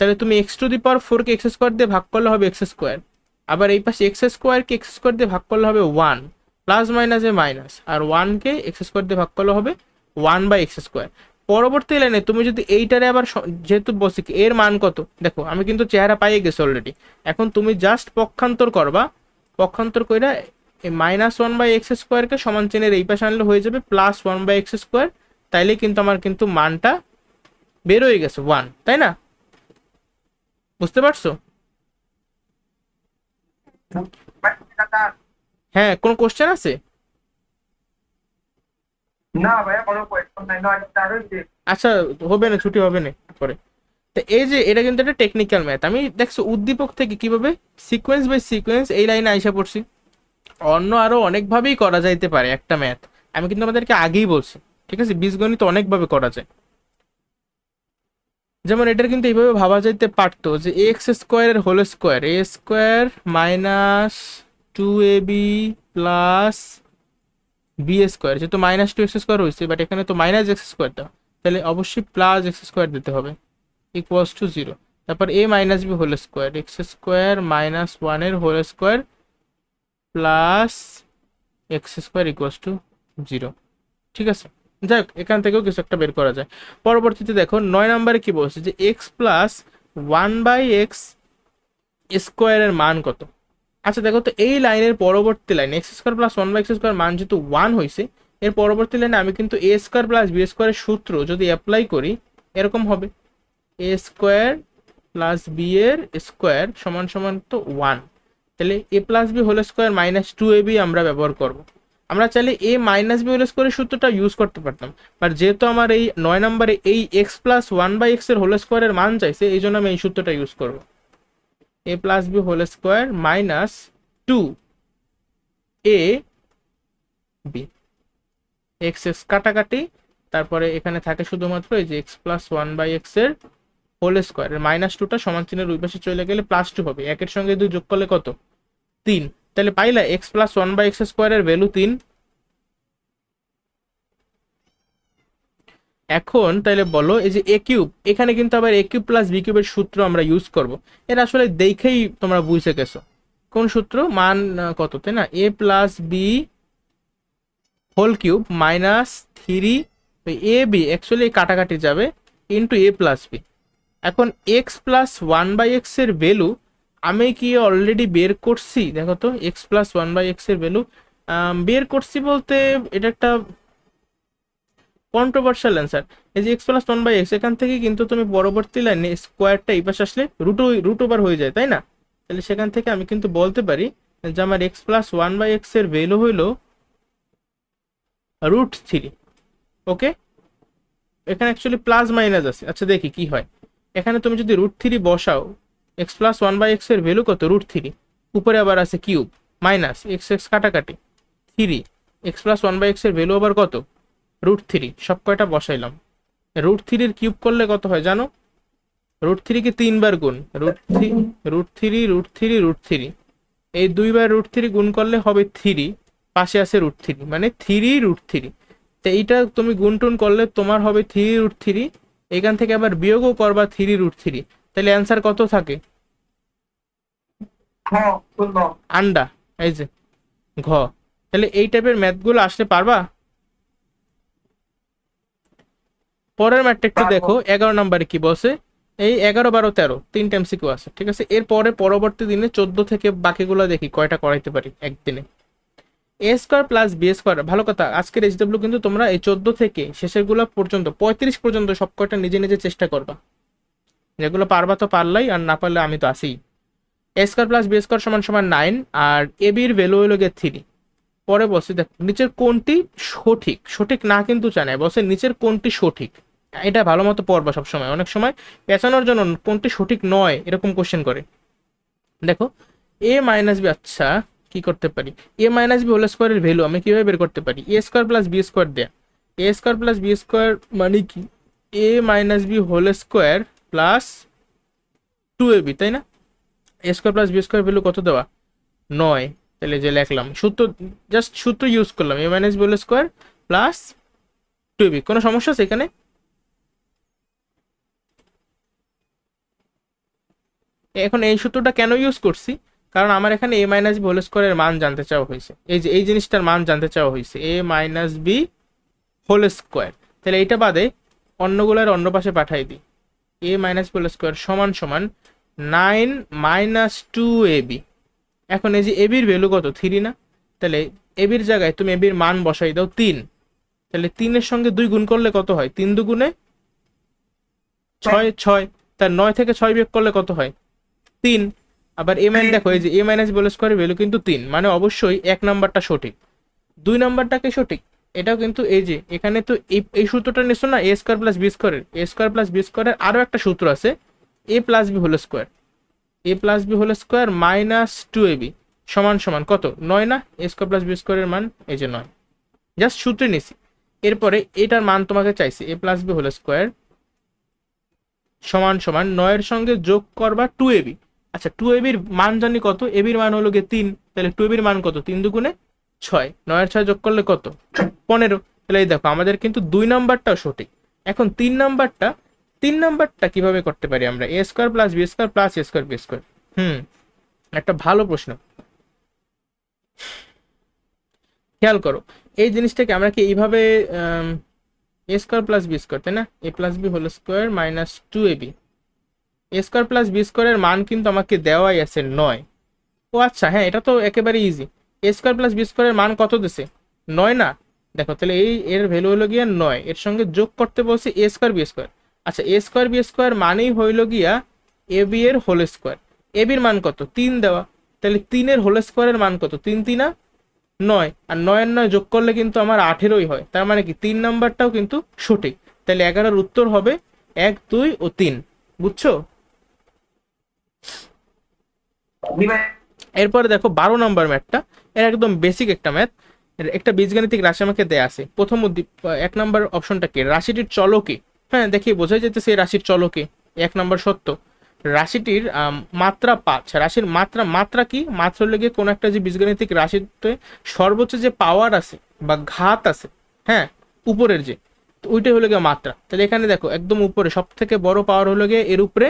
তাহলে তুমি এক্স টু দি পাওয়ার ফোরকে এক্স স্কোয়ার দিয়ে ভাগ করলে হবে এক্স স্কোয়ার, আবার এই পাশে এক্স স্কোয়ারকে এক্স স্কোয়ার দিয়ে ভাগ করলে হবে ওয়ান, প্লাস মাইনাসে মাইনাস, আর ওয়ানকে এক্স স্কোয়ার দিয়ে ভাগ করলে হবে ওয়ান বাই এক্স স্কোয়ার। পরবর্তী লাইনে তুমি যদি এইটারে আবার যেহেতু বসি এর মান কত, দেখো আমি কিন্তু চেহারা পাইয়ে গেছি অলরেডি। এখন তুমি জাস্ট পক্ষান্তর করবা, পক্ষান্তর কইরা মাইনাস ওয়ান বাই এক্স স্কোয়ারকে সমান চিহ্নের এই পাশে আনলে হয়ে যাবে plus one by x square. তাইলে কিন্তু আমার কিন্তু মানটা বের হয়ে গেছে ওয়ান, তাই না? বুঝতে পারছো? হ্যাঁ, কোনো কোশ্চেন আছে? না ভাইয়া, কোনো কোয়েশ্চন নাই, নয় স্টার হয়েছে। আচ্ছা, হবে না, ছুটি হবে না পরে। তো এই যে এটা কিন্তু একটা টেকনিক্যাল ম্যাথ, আমি দেখছো উদ্দীপক থেকে কিভাবে সিকোয়েন্স বাই সিকোয়েন্স এই লাইনে আইসা পড়ছি। অন্য আরো অনেকভাবেই করা যাইতে পারে একটা ম্যাথ, আমি কিন্তু আমাদেরকে আগেই বলছি। ঠিক আছে, বীজগণিত অনেকভাবে করা যায়। যেমন এটার কিন্তু এইভাবে ভাবা যাইতে পারতো যে এক্স স্কোয়ারের whole square, A square minus two a B plus b square, যেহেতু মাইনাস টু এক্স স্কোয়ার হয়েছে বাট এখানে তো মাইনাস এক্স স্কোয়ার দেওয়া, তাহলে অবশ্যই প্লাস এক্স স্কোয়ার দিতে হবে ইকুয়ালস টু জিরো। তারপর a minus b whole square, x square minus ওয়ানের whole square plus x square equals to zero. ঠিক আছে, যাই হোক এখান থেকেও কিছু একটা বের করা যায়। পরবর্তীতে দেখো 9 নম্বরে কি বলছে যে x plus one by x স্কোয়ারের মান কত। আচ্ছা দেখো তো, এই লাইনের পরবর্তী line x square plus one by x square মান যেহেতু ওয়ান হয়েছে, এর পরবর্তী লাইনে আমি কিন্তু এ স্কোয়ার প্লাস বি স্কোয়ারের সূত্র যদি অ্যাপ্লাই করি এরকম হবে, এ স্কোয়ার প্লাস বি এর স্কোয়ার সমান সমান তো ওয়ান। তাহলে a plus b whole square minus two a b আমরা ব্যবহার করব। আমরা চাইলে এ মাইনাস বি হোল স্কোয়ারের সূত্রটা ইউজ করতে পারতাম, বাট যেহেতু আমার এই 9 নম্বরে এই x plus one by x এর হোল স্কোয়ারের মান চাইছে, এই জন্য আমি এই সূত্রটা ইউজ করব, a plus b whole square minus two a b. X x কাটাকাটি, তারপরে এখানে থাকে শুধুমাত্র এই যে x plus one by x এর হোল স্কোয়ার, মাইনাস টুটা সমান চিহ্নের ওই পাশে চলে গেলে প্লাস টু হবে, একের সঙ্গে দুই যোগ করলে কত, তিন। তাহলে পাইলা x plus one by x স্কোয়ারের ভ্যালু তিন। এখন তাহলে বলো এই যে এ কিউব, এখানে কিন্তু আবার এ কিউব প্লাস বি কিউবের সূত্র আমরা ইউজ করব। এটা আসলে দেখেই তোমরা বুঝে গেছো কোন সূত্র, মান কত, তাই না? A plus b whole cube minus three a b, actually কাটাকাটি যাবে, ইন্টু এ প্লাস বি। এখন x plus one by x এর ভ্যালু আমি কি অলরেডি বের করছি? দেখো তো, x plus one by x এর ভ্যালু বের করছি বলতে এটা একটা কন্ট্রোভার্সিয়াল অ্যান্সার। এই যে x plus one by x, এখান থেকে কিন্তু তুমি পরবর্তী লাইনে স্কোয়ারটা এই পাশে আসলে রুট ওভার হয়ে যায়, তাই না? তাহলে সেখান থেকে আমি কিন্তু বলতে পারি যে আমার x plus one by x এর ভ্যালু হইলো রুট থ্রি। ওকে, এখানে অ্যাকচুয়ালি প্লাস মাইনাস আছে, আচ্ছা দেখি কি হয়। এখানে তুমি যদি রুট থ্রি বসাও, x plus one by x এর ভ্যালু কত, রুট থ্রি, উপরে আবার আছে কিউব মাইনাস এক্স এক্স কাটাকাটি three, x plus one by x এর ভ্যালু আবার কত, রুট থ্রি, সব কয়টা বসাইলাম। রুট থ্রির কিউব করলে কত হয় জানো? রুট থ্রিকে তিনবার গুণ, root three root three root three root three, এই দুইবার রুট থ্রি গুণ করলে হবে থ্রি, পাশে আছে রুট থ্রি মানে থ্রি রুট থ্রি। তো এইটা তুমি গুণ টুন করলে তোমার হবে থ্রি রুট থ্রি, এখান থেকে আবার বিয়োগও করবা থ্রি রুট থ্রি, তাহলে অ্যান্সার কত থাকে? হ্যাঁ, শুনলাম। আন্ডা, এই যে ঘ। তাহলে এই টাইপের ম্যাথগুলো আসলে পারবা। পরের ম্যাথটা একটু পারবো। দেখো, 11 নম্বরে কি বলছে, এই 11, 12, 13 তিনটা এমসিকিউ আছে, ঠিক আছে। এরপরে পরবর্তী দিনে 14 থেকে বাকিগুলো দেখি কয়টা করাইতে পারি একদিনে। এ স্কোয়ার প্লাস বি স্কোয়ার, ভালো কথা, আজকের এইচডব্লিউ কিন্তু তোমরা এই 14 থেকে শেষের গুলো পর্যন্ত 35 পর্যন্ত সব কয়টা নিজে নিজে চেষ্টা করবা, যেগুলো পারবা তো পারলাই, আর না পারলে আমি তো আসি। এ স্কোয়ার প্লাস বি স্কোয়ার সমান সমান 9, আর এ বির ভ্যালু হলো গিয়ে 3। পরে বলছি দেখ নিচের কোনটি সঠিক, সঠিক না কিন্তু চায় না, বলছে নিচের কোনটি সঠিক। এটা ভালো মতো পড়বা সবসময়, অনেক সময় পেছানোর জন্য কোনটি সঠিক নয় এরকম কোশ্চেন করে। দেখো এ মাইনাস বি, আচ্ছা কি করতে পারি, এ মাইনাস বি হোল স্কোয়ারের ভ্যালু আমি কিভাবে বের করতে পারি, a square plus b square দেয়া। A square plus b square মানে কি, a minus b whole square plus 2ab, তাই না? A square plus b square value কত দেওয়া, 9। তাহলে যে লিখলাম সূত্র, জাস্ট সূত্র ইউজ করলাম, a minus b whole square plus 2ab। কোনো সমস্যা আছে এখানে? এখন এই সূত্রটা কেন ইউজ করছি, কারণ আমার এখানে এ মাইনাস বি হোল স্কোয়ারের মান জানতে চাওয়া হয়েছে, এই যে এই জিনিসটার মান জানতে চাওয়া হয়েছে, এ মাইনাস বি হোল স্কোয়ার। তাহলে এইটা বাদে অন্যগুলোর অন্য পাশে পাঠাই দিই, এ মাইনাস হোল স্কোয়ার সমান সমান 9 মাইনাস 2ab। এখন এই যে এবির ভ্যালু কত, 3 না? তাহলে এবির জায়গায় তুমি এবির মান বসাই দাও 3। তাহলে 3-এর সঙ্গে 2 গুণ করলে কত হয়, 3 দুগুণে 6, 6। তার 9 থেকে 6 বিয়োগ করলে কত হয়, 3। আবার এ মাইন দেখো, এই যে এ মাইনাস বি হোল স্কোয়ারের ভ্যালু কিন্তু 3, মানে অবশ্যই 1 নাম্বারটা সঠিক। 2 নাম্বারটাকে সঠিক, এটাও কিন্তু এই যে এখানে তো এই সূত্রটা নিছো না, এ স্কোয়ার প্লাস বি স্কোয়ারের, এ স্কোয়ার প্লাস বি স্কোয়ারের আরও একটা সূত্র আছে, a plus b whole square, a plus b whole square minus 2ab সমান সমান কত, 9 না? এ স্কোয়ার প্লাস বি স্কোয়ারের মান এই যে 9, জাস্ট সূত্রে নিছি। এরপরে এটার মান তোমাকে চাইছে, এ প্লাস বি হোল স্কোয়ার সমান সমান 9-এর সঙ্গে যোগ করবা 2ab। আচ্ছা 2ab-র মান জানি কত, ab-র মান হলো গিয়ে 3, তাহলে 2ab-র মান কত, 3 দুগুণে 6, 9-এর 6 যোগ করলে কত, 15। তাহলে এই দেখো আমাদের কিন্তু 2 নাম্বারটাও সঠিক। এখন 3 নাম্বারটা কিভাবে করতে পারি আমরা, a square plus b square plus a square b square. একটা ভালো প্রশ্ন, খেয়াল করো এই জিনিসটাকে আমরা কি এইভাবে a square plus b square, তাই না, a plus b whole square minus 2ab, a square plus b স্কোয়ারের মান কিন্তু আমাকে দেওয়াই আছে 9। ও আচ্ছা হ্যাঁ, এটা তো একেবারে ইজি, এ স্কোয়ার প্লাস বি স্কোয়ারের মান কত দিছে, 9 না? দেখো তাহলে এই এর ভ্যালু হলো গিয়া 9, এর সঙ্গে যোগ করতে বলছে এ স্কোয়ার বি স্কোয়ার। আচ্ছা এ স্কোয়ার বি স্কোয়ার মানেই হইল গিয়া এ বি এর হোল স্কোয়ার, এ বির মান কত, 3 দেওয়া। তাহলে 3-এর হোল স্কোয়ারের মান কত, 3 3 9, আর 9 9 যোগ করলে কিন্তু আমার 18ই হয়, তার মানে কি 3 নাম্বারটাও কিন্তু সঠিক। তাহলে 11-এর উত্তর হবে 1, 2 ও 3। বুঝছো? এরপরে দেখো 12 নম্বর ম্যাথটা, এর একদম বেসিক একটা ম্যাথ। একটা বীজগাণিতিক রাশি আমাকে দেয়া আছে, প্রথম 1 নম্বর অপশনটা কি, রাশিটির চলকে, হ্যাঁ দেখি বোঝাই যেতেছে এই রাশির চলকে 1 নম্বর সত্য। রাশিটির মাত্রা 5, রাশির মাত্রা, মাত্রা কি, মাত্রা হলে গিয়ে কোনো একটা যে বীজগাণিতিক রাশিতে সর্বোচ্চ যে পাওয়ার আছে বা ঘাত আছে, হ্যাঁ উপরের যে, তো ওইটাই হলো গিয়ে মাত্রা। তাহলে এখানে দেখো একদম উপরে সব থেকে বড় পাওয়ার হলো গিয়ে এর উপরে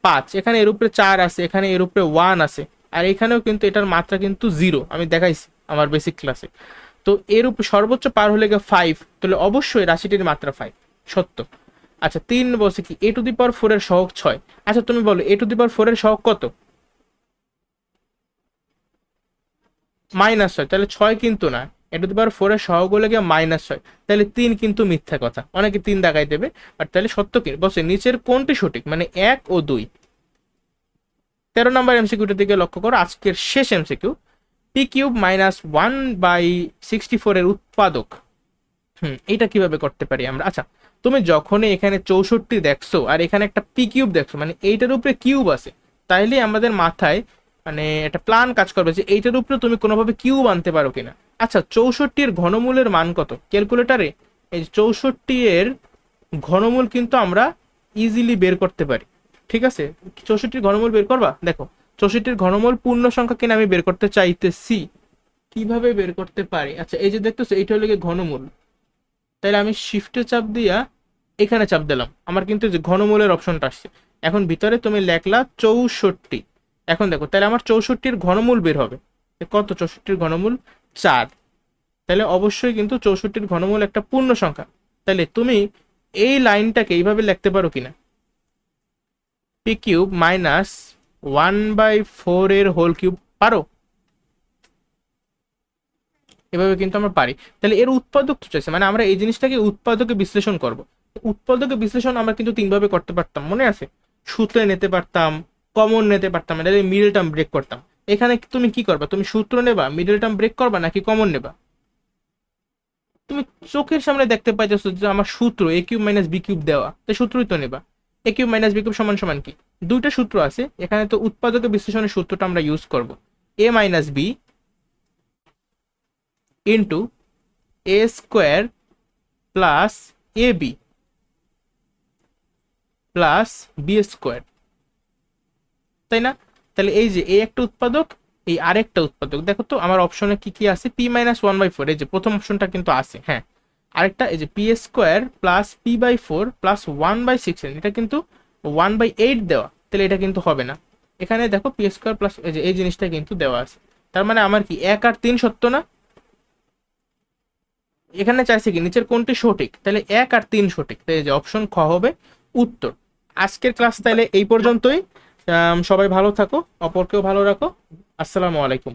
5, এখানে এর উপরে 4 আছে, এখানে এর উপরে 1 আছে, আর এখানেও কিন্তু এটার মাত্রা কিন্তু 0, আমি দেখাইছি আমার বেসিক ক্লাসে। তো এর উপর সর্বোচ্চ পার হলে গিয়ে 5, তাহলে অবশ্যই রাশিটির মাত্রা 5 সত্য। আচ্ছা 3 বলছে কি, এ টু দি পাওয়ার 4 এর সহগ 6। আচ্ছা তুমি বলো এ টু দি পাওয়ার 4 এর সহগ কত, -6, তাহলে 6 কিন্তু না, এ টু দি পাওয়ার 4 এর সহগ হলে গিয়ে -6, তাহলে 3 কিন্তু মিথ্যা কথা, অনেকে 3 দেখাই দেবে, আর তাহলে সত্য কি, বলছে নিচের কোনটি সঠিক, মানে 1 ও 2। 13 নম্বর এমসিকিউটার দিকে লক্ষ্য করো, আজকের শেষ এমসিকিউ, পি কিউব মাইনাস 1/64 এর উৎপাদক। এটা কিভাবে করতে পারি আমরা? আচ্ছা তুমি যখনই এখানে 64 দেখছো আর এখানে একটা পি কিউব দেখছো, মানে এইটার উপরে কিউব আছে, তাইলে আমাদের মাথায় মানে একটা প্ল্যান কাজ করবে যে এইটার উপরে তুমি কোনোভাবে কিউব আনতে পারো কিনা। আচ্ছা 64-এর ঘনমূলের মান কত, ক্যালকুলেটারে এই 64-এর ঘনমূল কিন্তু আমরা ইজিলি বের করতে পারি, ঠিক আছে? 64-এর ঘনমূল বের করবা, দেখো 64-এর ঘনমূল পূর্ণ সংখ্যা কিনা আমি বের করতে চাইতেছি, কিভাবে বের করতে পারি? আচ্ছা এই যে দেখতেছো এইটা হলো গিয়ে ঘনমূল, তাহলে আমি শিফটে চাপ দিয়া এখানে চাপ দিলাম, আমার কিন্তু যে ঘনমূলের অপশনটা আসছে, এখন ভিতরে তুমি লেখলা 64। এখন দেখো তাহলে আমার 64-এর ঘনমূল বের হবে, কত 64-এর ঘনমূল 4, তাহলে অবশ্যই কিন্তু 64-এর ঘনমূল একটা পূর্ণ সংখ্যা। তাহলে তুমি এই লাইনটাকে এইভাবে লিখতে পারো কিনা, পি কিউব মাইনাস 1/4 এর হোল কিউব পারো? এভাবে কিন্তু আমরা পারি। তাহলে এর উৎপাদক তো চাইছে, মানে আমরা এই জিনিসটাকে উৎপাদকে বিশ্লেষণ করব। উৎপাদকে বিশ্লেষণ আমরা কিন্তু তিনভাবে করতে পারতাম, মনে আছে? সূত্রে নিতে পারতাম, কমন নিতে পারতাম, নাহলে মিডল টার্ম ব্রেক করতাম। এখানে তুমি কি করবা? তুমি সূত্র নেবা, মিডল টার্ম ব্রেক করবা, নাকি কমন নেবা? তুমি চোখের সামনে দেখতে পাইতেছো যে আমার সূত্র এ কিউব মাইনাস বি কিউব দেওয়া, তো সূত্রই তো নেবা। এ কিউব মাইনাস বি কিউব সমান সমান কি? দুইটা সূত্র আছে এখানে, তো উৎপাদকে বিশ্লেষণের সূত্রটা আমরা ইউজ করব। এ minus B into A square plus A B plus b square, তাই না? তাহলে এই যে এই একটা উৎপাদক, এই আরেকটা উৎপাদক, দেখো তো আমার অপশনে কি কি আছে। পি মাইনাস 1/4, এই যে প্রথম অপশনটা কিন্তু আছে, হ্যাঁ। আরেকটা এই যে P square plus p/4 plus 1/6, এটা কিন্তু 1/8 দেওয়া, তাহলে এটা কিন্তু হবে না। এখানে দেখো পি স্কোয়ার প্লাস এই যে এই জিনিসটা কিন্তু দেওয়া আছে, তার মানে আমার কি 1 আর 3 সত্য না? এখানে চাইছে কি নিচের কোনটি সঠিক, তাহলে 1 আর 3 সঠিক, তাই এই যে অপশন খ হবে উত্তর। আজকের ক্লাস তাহলে এই পর্যন্তই। সবাই ভালো থাকো, অপরকেও ভালো রাখো। আসসালামু আলাইকুম।